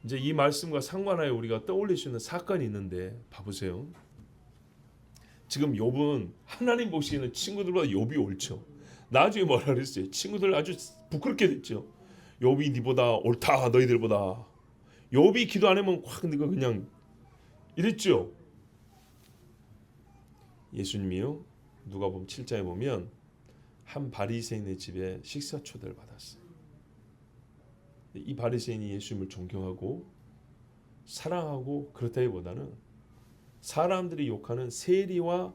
이제 이 말씀과 상관하여 우리가 떠올릴 수 있는 사건이 있는데 봐보세요. 지금 욥은 하나님 보시기에는 친구들보다 욥이 옳죠. 나중에 뭐라 그랬어요? 친구들 아주 부끄럽게 됐죠. 욥이 니보다 옳다, 너희들보다. 욥이 기도 안 하면 확 네가 그냥 이랬죠. 예수님이요, 누가복음 7장에 보면 한 바리새인의 집에 식사 초대를 받았어요. 이 바리새인이 예수님을 존경하고 사랑하고 그렇다기보다는 사람들이 욕하는 세리와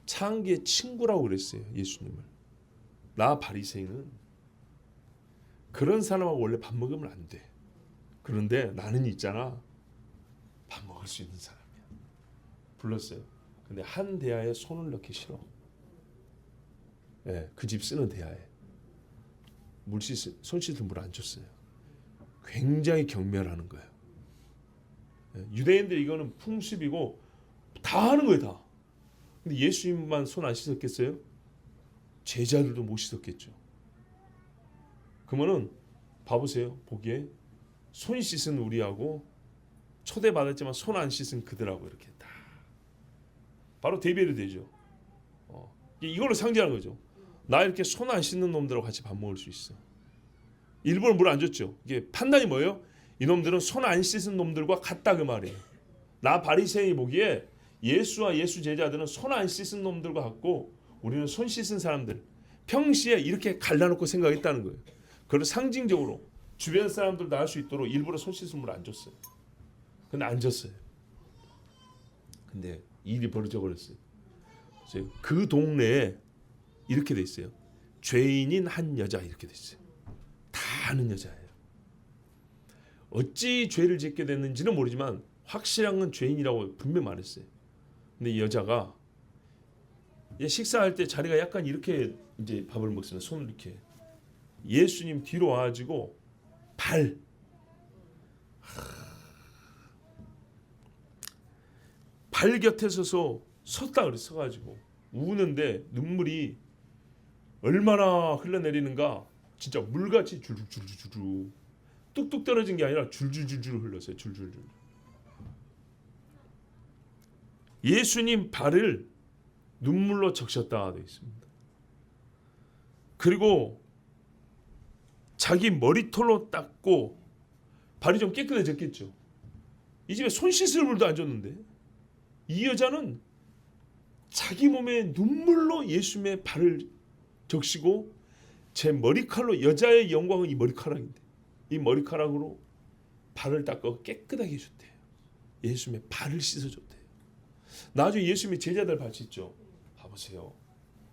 창기의 친구라고 그랬어요. 예수님을. 나 바리새인은 그런 사람하고 원래 밥 먹으면 안 돼. 그런데 나는 있잖아, 밥 먹을 수 있는 사람이야. 불렀어요. 근데 한 대야에 손을 넣기 싫어. 예, 그 집 쓰는 대야에 손 씻을 물 안 줬어요. 굉장히 경멸하는 거예요. 예, 유대인들 이거는 풍습이고 다 하는 거예요, 다. 근데 예수님만 손 안 씻었겠어요? 제자들도 못 씻었겠죠. 그러면은 봐보세요. 보기에 손 씻은 우리하고 초대받았지만 손 안 씻은 그들하고 이렇게 다 바로 대별이 되죠. 이걸로 상징하는 거죠. 나 이렇게 손 안 씻는 놈들하고 같이 밥 먹을 수 있어. 일부러 물 안 줬죠. 이게 판단이 뭐예요? 이놈들은 손 안 씻은 놈들과 같다 그 말이에요. 나 바리새인이 보기에 예수와 예수 제자들은 손 안 씻은 놈들과 같고 우리는 손 씻은 사람들, 평시에 이렇게 갈라놓고 생각했다는 거예요. 그걸 상징적으로 주변 사람들도 알 수 있도록 일부러 손 씻은 물 안 줬어요. 근데 안 줬어요. 근데 일이 벌어져 버렸어요. 그래서 그 동네에 이렇게 돼 있어요. 죄인인 한 여자 이렇게 돼 있어요. 다 아는 여자예요. 어찌 죄를 짓게 됐는지는 모르지만 확실한 건 죄인이라고 분명 말했어요. 근데 이 여자가 식사할 때 자리가 약간 이렇게 이제 밥을 먹으면 손을 이렇게 예수님 뒤로 와가지고 발 곁에 섰다 그래. 서가지고 우는데 눈물이 얼마나 흘러내리는가. 진짜 물같이 줄줄줄줄 뚝뚝 떨어진 게 아니라 줄줄줄줄 흘렀어요. 줄줄줄. 예수님 발을 눈물로 적셨다 되어 있습니다. 그리고 자기 머리털로 닦고 발이 좀 깨끗해졌겠죠. 이 집에 손 씻을 물도 안 줬는데 이 여자는 자기 몸에 눈물로 예수님의 발을 적시고 제 머리칼로, 여자의 영광은 이 머리카락인데 이 머리카락으로 발을 닦고 깨끗하게 해줬대요. 예수님의 발을 씻어줬대요. 나중에 예수님의 제자들 발 씻죠. 봐보세요.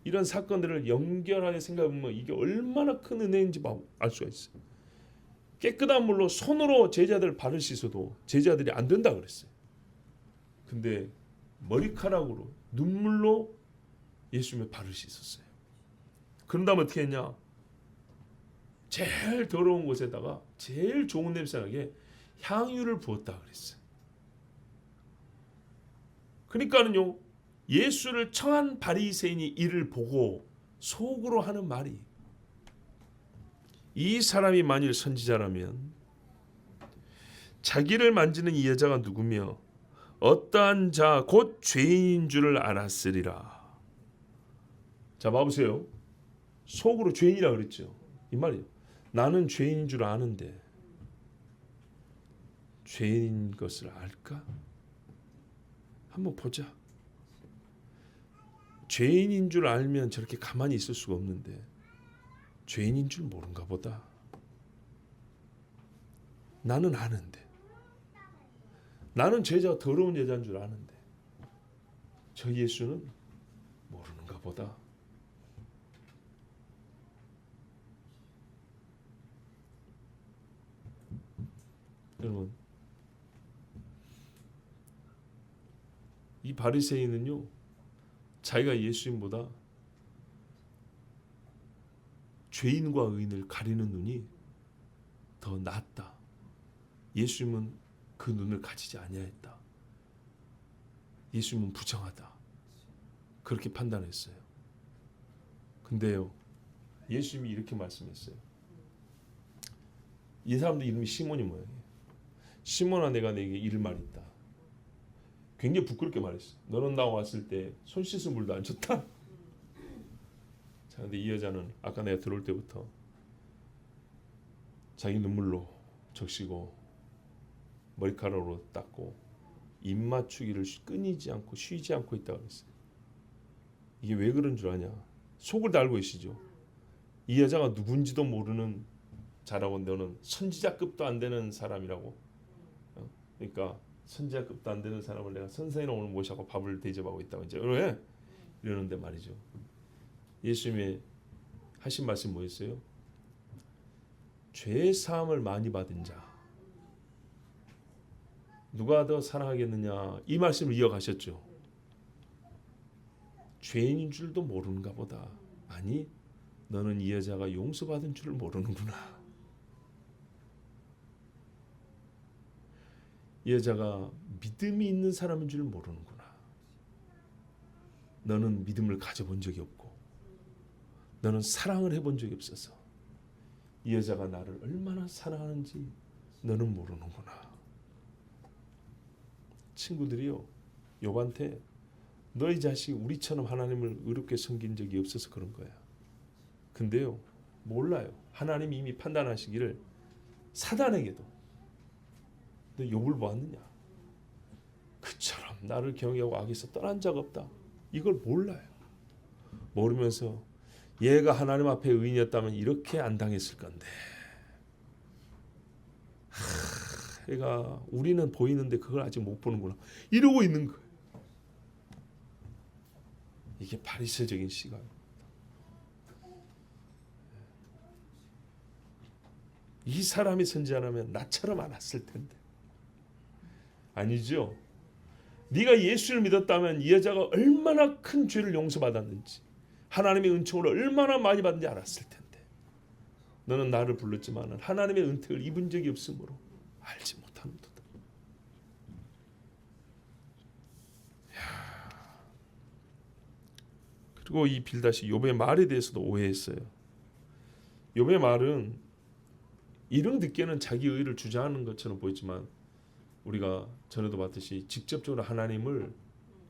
이런 사건들을 연결하게 생각하면 이게 얼마나 큰 은혜인지 알 수가 있어요. 깨끗한 물로 손으로 제자들 발을 씻어도 제자들이 안 된다 그랬어요. 근데 머리카락으로 눈물로 예수님의 발을 씻었어요. 그런 다음에 어떻게 했냐? 제일 더러운 곳에다가 제일 좋은 냄새 나게 향유를 부었다 그랬어요. 그러니까는요, 예수를 청한 바리새인이 이를 보고 속으로 하는 말이, 이 사람이 만일 선지자라면 자기를 만지는 이 여자가 누구며 어떠한 자 곧 죄인인 줄을 알았으리라. 자, 봐보세요. 속으로 죄인이라 그랬죠. 이 말이에요. 나는 죄인인 줄 아는데 죄인인 것을 알까? 한번 보자. 죄인인 줄 알면 저렇게 가만히 있을 수가 없는데 죄인인 줄 모른가 보다. 나는 아는데, 나는 죄자 더러운 여자인 줄 아는데 저 예수는 모르는가 보다. 여러분, 이 바리새인은요, 자기가 예수님보다 죄인과 의인을 가리는 눈이 더 낫다. 예수님은 그 눈을 가지지 아니하였다. 예수님은 부정하다. 그렇게 판단했어요. 근데요, 예수님이 이렇게 말씀했어요. 이 사람도 이름이 시몬이 뭐예요? 시몬아, 내가 내게 이를 말이 있다. 굉장히 부끄럽게 말했어. 너는 나 왔을 때 손 씻을 물도 안 줬다. 자, 근데 이 여자는 아까 내가 들어올 때부터 자기 눈물로 적시고 머리카락으로 닦고 입 맞추기를 끊이지 않고 쉬지 않고 있다고 그랬어요. 이게 왜 그런 줄 아냐? 속을 다 알고 계시죠? 이 여자가 누군지도 모르는 자라고, 너는 선지자급도 안 되는 사람이라고. 그러니까 선지자급도 안 되는 사람을 내가 선생님 오늘 모셔서 밥을 대접하고 있다고 이제 왜? 이러는데 말이죠. 예수님이 하신 말씀 뭐였어요? 죄 사함을 많이 받은 자 누가 더 사랑하겠느냐 이 말씀을 이어가셨죠. 죄인인 줄도 모르는가 보다. 아니 너는 이 여자가 용서받은 줄 모르는구나. 이 여자가 믿음이 있는 사람인 줄 모르는구나. 너는 믿음을 가져본 적이 없고 너는 사랑을 해본 적이 없어서 이 여자가 나를 얼마나 사랑하는지 너는 모르는구나. 친구들이요, 욥한테 너희 자식이 우리처럼 하나님을 의롭게 섬긴 적이 없어서 그런 거야. 근데요, 몰라요. 하나님이 이미 판단하시기를 사단에게도 너 욥을 보았느냐? 그처럼 나를 경외하고 악에서 떠난 적 없다. 이걸 몰라요. 모르면서 얘가 하나님 앞에 의인이었다면 이렇게 안 당했을 건데. 얘가 우리는 보이는데 그걸 아직 못 보는구나. 이러고 있는 거예요. 이게 바리새적인 시각. 이 사람이 선지자라면 나처럼 안 왔을 텐데. 아니죠. 네가 예수를 믿었다면 이 여자가 얼마나 큰 죄를 용서받았는지 하나님의 은총을 얼마나 많이 받는지 알았을 텐데. 너는 나를 불렀지만 하나님의 은택을 입은 적이 없으므로 알지 못합니다. 그리고 이 빌닷이 욥의 말에 대해서도 오해했어요. 욥의 말은 이름 듣기에는 자기 의를 주장하는 것처럼 보이지만 우리가 전에도 봤듯이 직접적으로 하나님을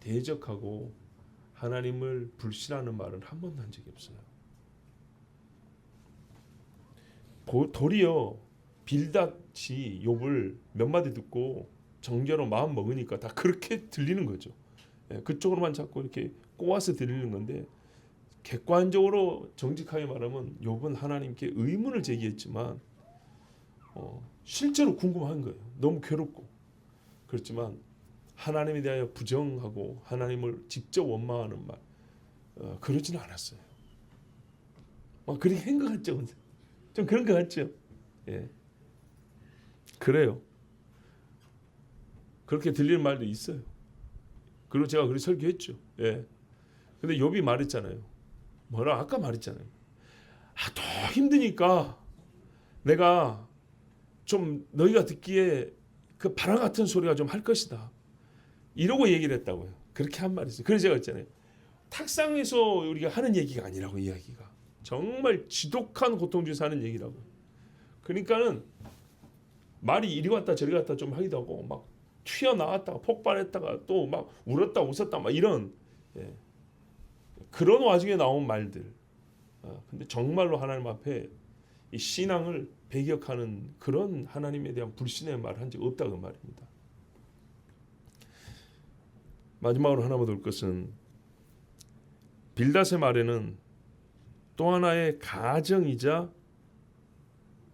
대적하고 하나님을 불신하는 말은 한 번도 한 적이 없어요. 도리어 빌닷이 욥을 몇 마디 듣고 정죄로 마음 먹으니까 다 그렇게 들리는 거죠. 그쪽으로만 자꾸 이렇게 꼬아서 들리는 건데 객관적으로 정직하게 말하면 욥은 하나님께 의문을 제기했지만 실제로 궁금한 거예요. 너무 괴롭고 그렇지만 하나님에 대하여 부정하고 하나님을 직접 원망하는 말 그러지는 않았어요. 그렇게 한 것 같죠? 좀 그런 것 같죠? 예, 그래요. 그렇게 들리는 말도 있어요. 그리고 제가 그렇게 설교했죠. 예. 근데 욥이 말했잖아요. 뭐라 아까 말했잖아요. 더 힘드니까 내가 좀 너희가 듣기에 그 바람 같은 소리가 좀 할 것이다. 이러고 얘기를 했다고요. 그렇게 한 말이 있어요. 그래서 제가 했잖아요. 탁상에서 우리가 하는 얘기가 아니라고 이야기가. 정말 지독한 고통 중에서 하는 얘기라고. 그러니까는 말이 이리 왔다 저리 갔다 좀 하기도 하고 막 튀어나왔다가 폭발했다가 또 막 울었다 웃었다 막 이런 그런 와중에 나온 말들. 근데 정말로 하나님 앞에 이 신앙을 배격하는 그런 하나님에 대한 불신의 말을 한 적이 없다고 말입니다. 마지막으로 하나만 더 올 것은 빌닷의 말에는 또 하나의 가정이자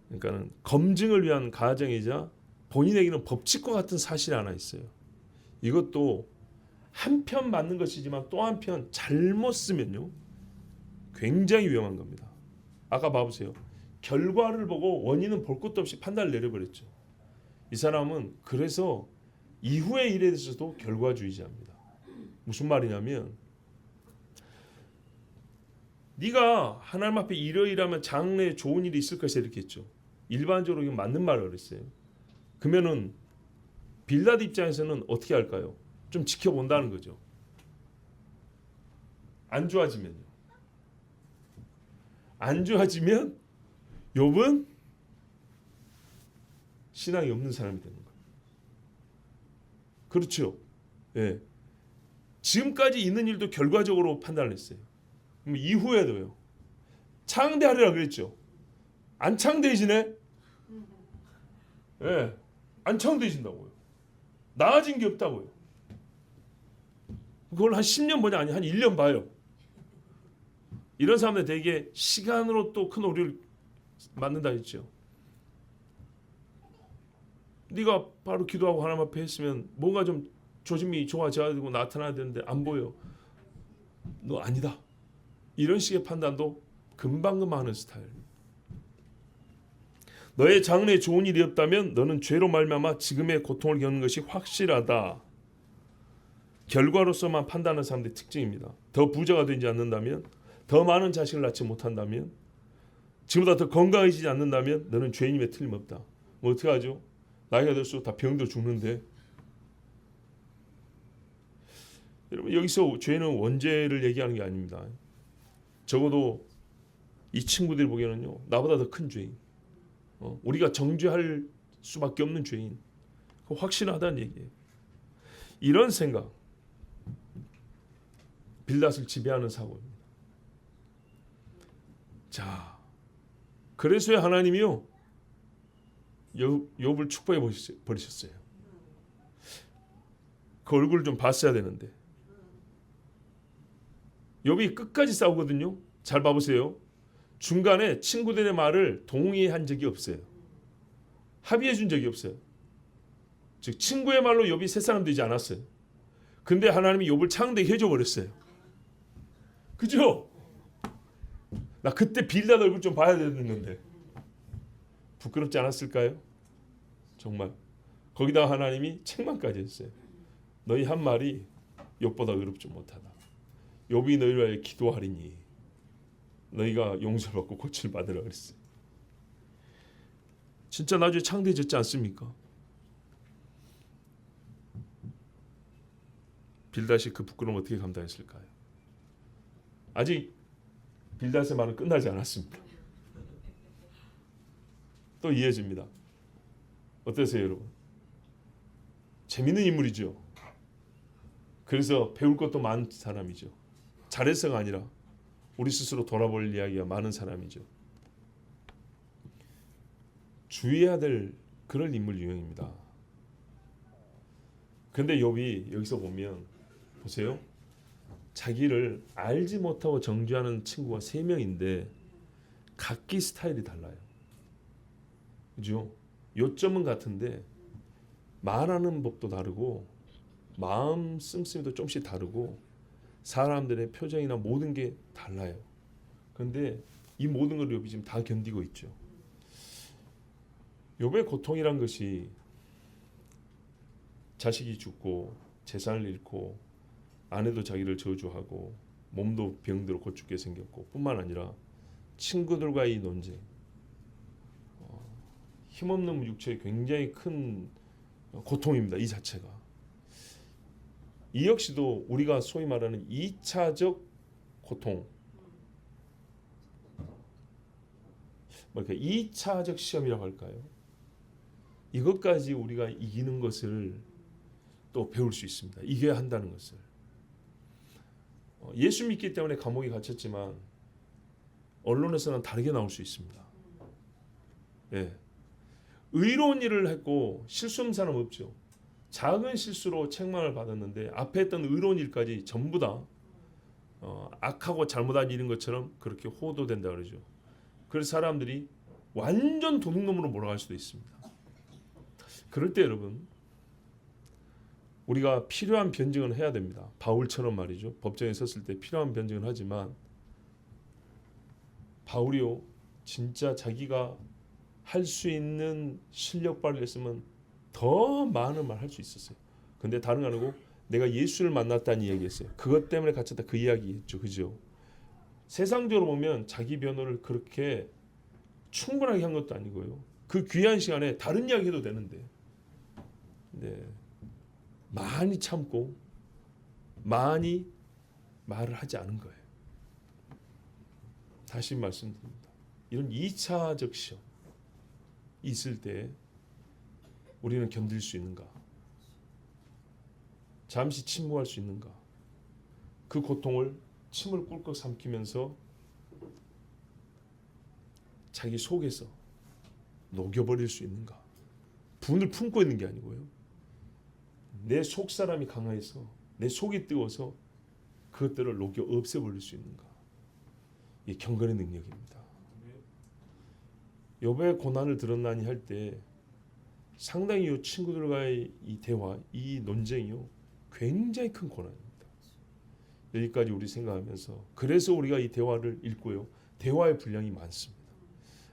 그러니까는 검증을 위한 가정이자 본인에게는 법칙과 같은 사실이 하나 있어요. 이것도 한편 맞는 것이지만 또 한편 잘못 쓰면요 굉장히 위험한 겁니다. 아까 봐보세요. 결과를 보고 원인은 볼 것도 없이 판단을 내려버렸죠. 이 사람은 그래서 이후의 일에 대해서도 결과주의자입니다. 무슨 말이냐면 네가 하나님 앞에 이러이러하면 장래에 좋은 일이 있을 것이다 이렇게 했죠. 일반적으로 이거 맞는 말을 그랬어요. 그러면은 빌닷 입장에서는 어떻게 할까요? 좀 지켜본다는 거죠. 안 좋아지면요. 안 좋아지면 욥은 신앙이 없는 사람이 되는 거예요. 그렇죠. 예. 지금까지 있는 일도 결과적으로 판단을 했어요. 그럼 이후에도요. 창대하리라 그랬죠. 안 창대해지네. 예. 안 창대해진다고요. 나아진 게 없다고요. 그걸 한 10년 보냐 아니 한 1년 봐요. 이런 사람들 되게 시간으로 또 큰 오류를 맞는다 했죠. 네가 바로 기도하고 하나님 앞에 했으면 뭔가 좀 조짐이 좋아져야 되고 나타나야 되는데 안 보여. 너 아니다. 이런 식의 판단도 금방금방 하는 스타일. 너의 장래에 좋은 일이 없다면 너는 죄로 말미암아 지금의 고통을 겪는 것이 확실하다. 결과로서만 판단하는 사람들의 특징입니다. 더 부자가 되지 않는다면, 더 많은 자식을 낳지 못한다면, 지금보다 더 건강해지지 않는다면 너는 죄인임에 틀림없다. 뭐 어떻게 하죠? 나이가 들수록 다 병들어 죽는데. 여러분, 여기서 죄는 원죄를 얘기하는 게 아닙니다. 적어도 이 친구들이 보기에는요, 나보다 더 큰 죄인, 우리가 정죄할 수밖에 없는 죄인, 확신하다는 얘기예요. 이런 생각, 빌닷을 지배하는 사고입니다. 자, 그래서야 하나님이요 욥을 축복해 버리셨어요. 그 얼굴을 좀 봤어야 되는데. 욥이 끝까지 싸우거든요. 잘 봐보세요. 중간에 친구들의 말을 동의한 적이 없어요. 합의해 준 적이 없어요. 즉 친구의 말로 욥이 새 사람 되지 않았어요. 근데 하나님이 욥을 창대히 해줘 버렸어요. 그죠? 나 그때 빌닷 얼굴 좀 봐야 되는데 부끄럽지 않았을까요? 정말. 거기다가 하나님이 책망까지 했어요. 너희 한 말이 욥보다 의롭지 못하다. 욥이 너희를 위하여 기도하리니 너희가 용서를 받고 고침을 받으라 그랬어요. 진짜 나중에 창대해졌지 않습니까? 빌닷이 그 부끄러움 어떻게 감당했을까요? 아직 빌닷의 말은 끝나지 않았습니다. 또 이어집니다. 어떠세요, 여러분? 재밌는 인물이죠. 그래서 배울 것도 많은 사람이죠. 잘해서가 아니라 우리 스스로 돌아볼 이야기가 많은 사람이죠. 주의해야 될 그런 인물 유형입니다. 근데 욥이 여기서 보면 보세요. 자기를 알지 못하고 정죄하는 친구가 3명인데 각기 스타일이 달라요. 그죠? 요점은 같은데 말하는 법도 다르고 마음 씀씀이도 조금씩 다르고 사람들의 표정이나 모든 게 달라요. 그런데 이 모든 걸 욥이 지금 다 견디고 있죠. 욥의 고통이란 것이 자식이 죽고 재산을 잃고 아내도 자기를 저주하고 몸도 병들어 곧 죽게 생겼고 뿐만 아니라 친구들과의 논쟁, 힘없는 육체의 굉장히 큰 고통입니다. 이 자체가. 이 역시도 우리가 소위 말하는 2차적 고통, 뭐랄까 2차적 시험이라고 할까요? 이것까지 우리가 이기는 것을 또 배울 수 있습니다. 이겨야 한다는 것을. 예수 믿기 때문에 감옥에 갇혔지만 언론에서는 다르게 나올 수 있습니다. 예. 의로운 일을 했고 실수한 사람 없죠. 작은 실수로 책망을 받았는데 앞에 했던 의로운 일까지 전부 다 악하고 잘못한 일인 것처럼 그렇게 호도된다 그러죠. 그래서 사람들이 완전 도둑놈으로 몰아갈 수도 있습니다. 그럴 때 여러분 우리가 필요한 변증은 해야 됩니다. 바울처럼 말이죠. 법정에 섰을 때 필요한 변증은 하지만 바울이요 진짜 자기가 할 수 있는 실력 발휘를 했으면 더 많은 말 할 수 있었어요. 근데 다른 거 아니고 내가 예수를 만났다는 이야기했어요. 그것 때문에 갇혔다 그 이야기했죠. 그죠? 세상적으로 보면 자기 변호를 그렇게 충분하게 한 것도 아니고요. 그 귀한 시간에 다른 이야기 해도 되는데 네. 많이 참고 많이 말을 하지 않은 거예요. 다시 말씀드립니다. 이런 2차적 시험 있을 때 우리는 견딜 수 있는가? 잠시 침묵할 수 있는가? 그 고통을 침을 꿀꺽 삼키면서 자기 속에서 녹여버릴 수 있는가? 분을 품고 있는 게 아니고요. 내 속사람이 강해서 내 속이 뜨거워서 그것들을 녹여 없애버릴 수 있는가? 이게 경건의 능력입니다. 욥의 고난을 드러나니 할 때 상당히 이 친구들과의 이 대화, 이 논쟁이요 굉장히 큰 고난입니다. 여기까지 우리 생각하면서 그래서 우리가 이 대화를 읽고요 대화의 분량이 많습니다.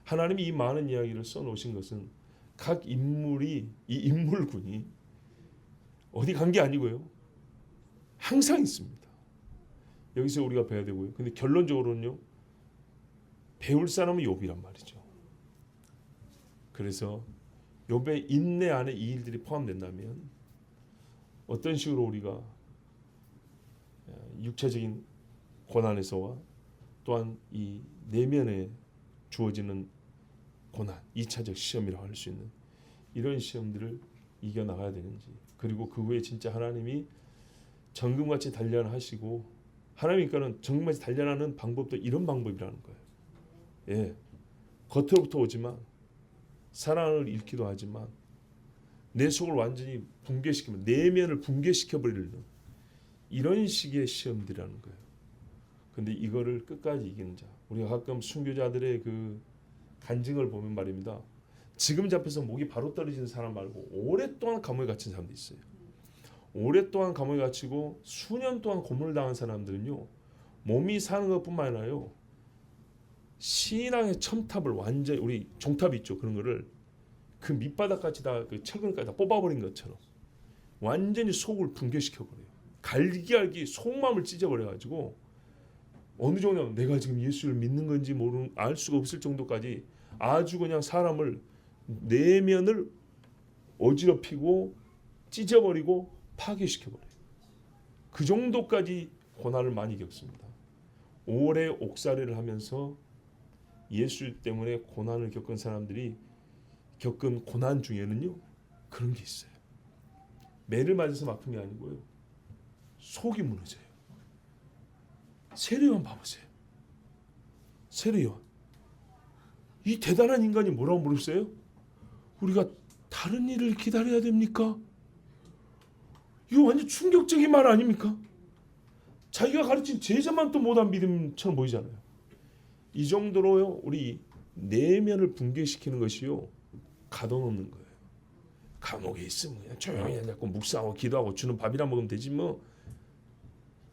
하나님이 이 많은 이야기를 써놓으신 것은 각 인물이 이 인물군이 어디 간 게 아니고요. 항상 있습니다. 여기서 우리가 배워야 되고요. 근데 결론적으로는요. 배울 사람은 욥이란 말이죠. 그래서 욥의 인내 안에 이 일들이 포함된다면 어떤 식으로 우리가 육체적인 고난에서와 또한 이 내면에 주어지는 고난, 2차적 시험이라고 할 수 있는 이런 시험들을 이겨나가야 되는지, 그리고 그 후에 진짜 하나님이 정금같이 단련하시고, 하나님께는 정금같이 단련하는 방법도 이런 방법이라는 거예요. 예, 겉으로부터 오지만 사랑을 잃기도 하지만 내 속을 완전히 붕괴시키면 내면을 붕괴시켜버리는 이런 식의 시험들이라는 거예요. 근데 이거를 끝까지 이기는 자, 우리가 가끔 순교자들의 그 간증을 보면 말입니다. 지금 잡혀서 목이 바로 떨어지는 사람 말고 오랫동안 감옥에 갇힌 사람도 있어요. 오랫동안 감옥에 갇히고 수년 동안 고문을 당한 사람들은요, 몸이 사는 것뿐만 아니라요, 신앙의 첨탑을 완전히, 우리 종탑 있죠, 그런 거를 그 밑바닥까지 다, 그 철근까지 다 뽑아버린 것처럼 완전히 속을 붕괴시켜버려요. 갈기갈기 속마음을 찢어버려가지고 어느 정도 내가 지금 예수를 믿는 건지 모르는, 알 수가 없을 정도까지 아주 그냥 사람을 내면을 어지럽히고 찢어버리고 파괴시켜버려요. 그 정도까지 고난을 많이 겪습니다. 오래 옥살이를 하면서 예수 때문에 고난을 겪은 사람들이 겪은 고난 중에는요, 그런 게 있어요. 매를 맞아서 아픈 게 아니고요, 속이 무너져요. 세례요한 봐보세요. 세례요한, 이 대단한 인간이 뭐라고 물었어요? 우리가 다른 일을 기다려야 됩니까? 이거 완전 충격적인 말 아닙니까? 자기가 가르친 제자만 또 못한 믿음처럼 보이잖아요. 이 정도로요, 우리 내면을 붕괴시키는 것이요, 가둬놓는 거예요. 감옥에 있으면 그냥 조용히 앉고 묵상하고 기도하고 주는 밥이나 먹으면 되지 뭐,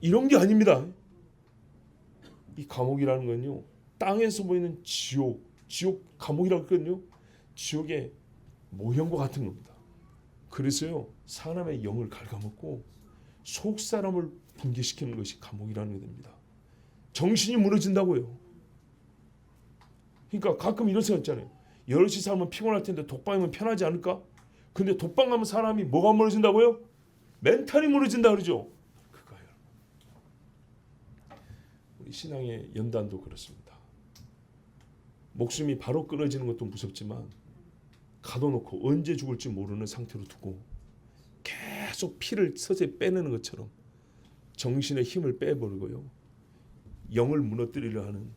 이런 게 아닙니다. 이 감옥이라는 건요, 땅에서 보이는 지옥 감옥이라고 했거든요. 지옥의 모형과 같은 겁니다. 그래서요, 사람의 영을 갉아먹고 속 사람을 붕괴시키는 것이 감옥이라는 게 됩니다. 정신이 무너진다고요. 그러니까 가끔 이런 생각 있잖아요. 여럿이 살면 피곤할 텐데 독방이면 편하지 않을까? 근데 독방 가면 사람이 뭐가 무너진다고요? 멘탈이 무너진다 그러죠. 그거예요. 우리 신앙의 연단도 그렇습니다. 목숨이 바로 끊어지는 것도 무섭지만 가둬놓고 언제 죽을지 모르는 상태로 두고 계속 피를 서서히 빼내는 것처럼 정신의 힘을 빼버리고요, 영을 무너뜨리려 하는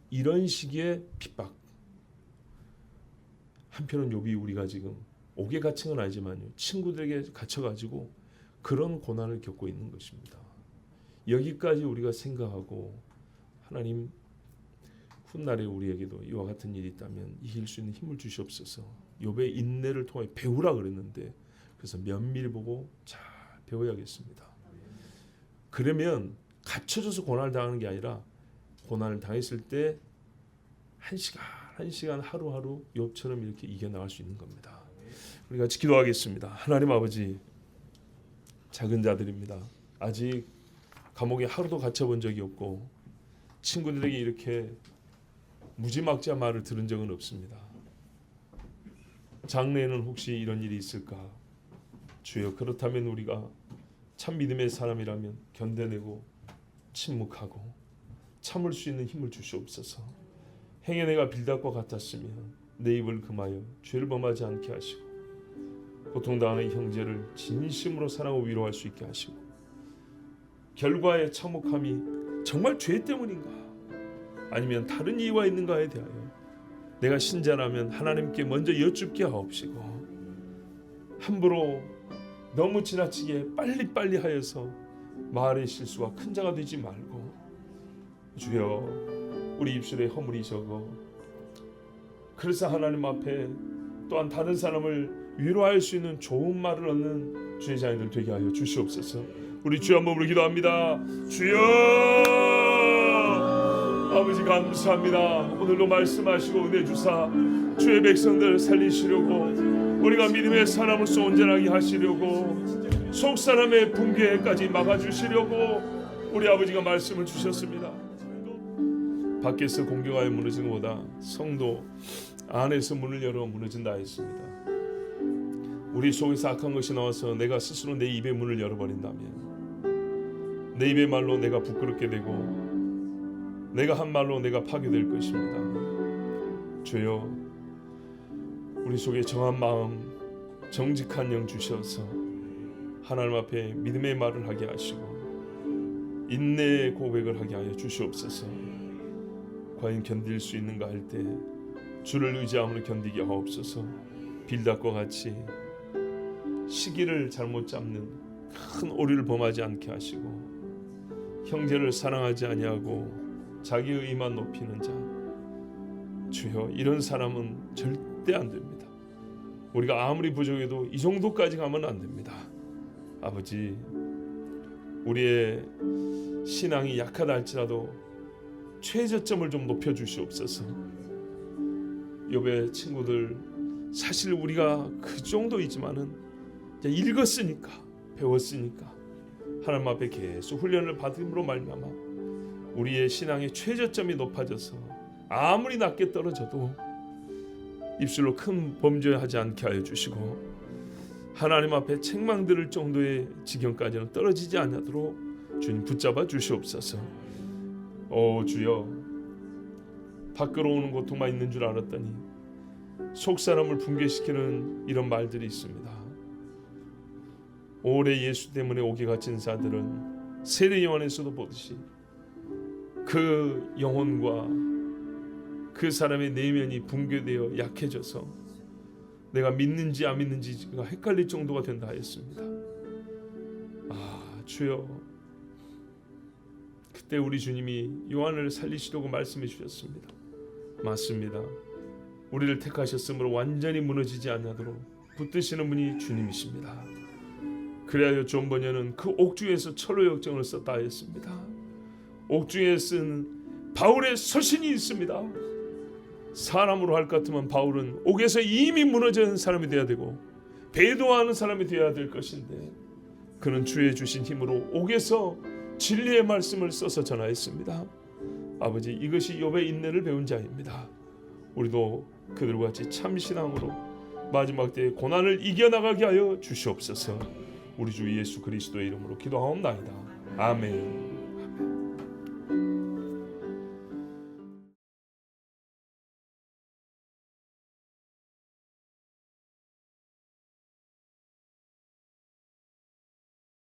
이런 식의 핍박. 한편은 욥이 우리가 지금 옥에 갇힌 건 아니지만요, 친구들에게 갇혀가지고 그런 고난을 겪고 있는 것입니다. 여기까지 우리가 생각하고 하나님, 훗날에 우리에게도 이와 같은 일이 있다면 이길 수 있는 힘을 주시옵소서. 욥의 인내를 통해 배우라 그랬는데, 그래서 면밀히 보고 잘 배워야겠습니다. 그러면 갇혀져서 고난을 당하는 게 아니라 고난을 당했을 때 한 시간 하루하루 욥처럼 이렇게 이겨나갈 수 있는 겁니다. 우리 같이 기도하겠습니다. 하나님 아버지, 작은 자들입니다. 아직 감옥에 하루도 갇혀본 적이 없고 친구들에게 이렇게 무지막지한 말을 들은 적은 없습니다. 장래에는 혹시 이런 일이 있을까? 주여, 그렇다면 우리가 참 믿음의 사람이라면 견뎌내고 침묵하고 참을 수 있는 힘을 주시옵소서. 행여 내가 빌닷과 같았으면 내 입을 금하여 죄를 범하지 않게 하시고 고통당하는 형제를 진심으로 사랑하고 위로할 수 있게 하시고, 결과의 참혹함이 정말 죄 때문인가 아니면 다른 이유가 있는가에 대하여 내가 신자라면 하나님께 먼저 여쭙게 하옵시고, 함부로 너무 지나치게 빨리빨리 하여서 말의 실수가 큰 자가 되지 말고, 주여, 우리 입술에 허물이 적어 그래서 하나님 앞에 또한 다른 사람을 위로할 수 있는 좋은 말을 얻는 주의 자녀들 되게 하여 주시옵소서. 우리 주여 한번 기도합니다. 주여, 아버지 감사합니다. 오늘도 말씀하시고 은혜 주사 주의 백성들 살리시려고, 우리가 믿음의 사람으로서 온전하게 하시려고, 속 사람의 붕괴까지 막아주시려고 우리 아버지가 말씀을 주셨습니다. 밖에서 공격하여 무너지는 것보다 성도 안에서 문을 열어 무너진다 했습니다. 우리 속에서 악한 것이 나와서 내가 스스로 내 입의 문을 열어버린다면 내 입의 말로 내가 부끄럽게 되고 내가 한 말로 내가 파괴될 것입니다. 주여, 우리 속에 정한 마음, 정직한 영 주셔서 하나님 앞에 믿음의 말을 하게 하시고 인내의 고백을 하게 하여 주시옵소서. 과연 견딜 수 있는가 할 때 주를 의지함으로 견디게 하옵소서. 빌닷과 같이 시기를 잘못 잡는 큰 오류를 범하지 않게 하시고, 형제를 사랑하지 아니하고 자기의 의만 높이는 자, 주여, 이런 사람은 절대 안 됩니다. 우리가 아무리 부족해도 이 정도까지 가면 안 됩니다. 아버지, 우리의 신앙이 약하다 할지라도 최저점을 좀 높여주시옵소서. 욥의 친구들, 사실 우리가 그 정도이지만은 읽었으니까, 배웠으니까 하나님 앞에 계속 훈련을 받음으로 말미암아 우리의 신앙의 최저점이 높아져서 아무리 낮게 떨어져도 입술로 큰 범죄하지 않게 하여 주시고, 하나님 앞에 책망 들을 정도의 지경까지는 떨어지지 않도록 주님 붙잡아 주시옵소서. 오 주여, 밖으로 오는 고통만 있는 줄 알았더니 속 사람을 붕괴시키는 이런 말들이 있습니다. 오래 예수 때문에 옥에 갇힌 자들은 세례 요한에서도 보듯이 그 영혼과 그 사람의 내면이 붕괴되어 약해져서 내가 믿는지 안 믿는지가 헷갈릴 정도가 된다 하였습니다. 주여, 그때 우리 주님이 요한을 살리시려고 말씀해 주셨습니다. 맞습니다. 우리를 택하셨으므로 완전히 무너지지 않도록 붙드시는 분이 주님이십니다. 그래야 존 번연은 그 옥중에서 철로 역정을 썼다 하였습니다. 옥중에 쓴 바울의 서신이 있습니다. 사람으로 할 것 같으면 바울은 옥에서 이미 무너진 사람이 되어야 되고 배도하는 사람이 되어야 될 것인데, 그는 주의 주신 힘으로 옥에서 진리의 말씀을 써서 전하였습니다. 아버지, 이것이 욥의 인내를 배운 자입니다. 우리도 그들과 같이 참신앙으로 마지막 때의 고난을 이겨나가게 하여 주시옵소서. 우리 주 예수 그리스도의 이름으로 기도하옵나이다. 아멘.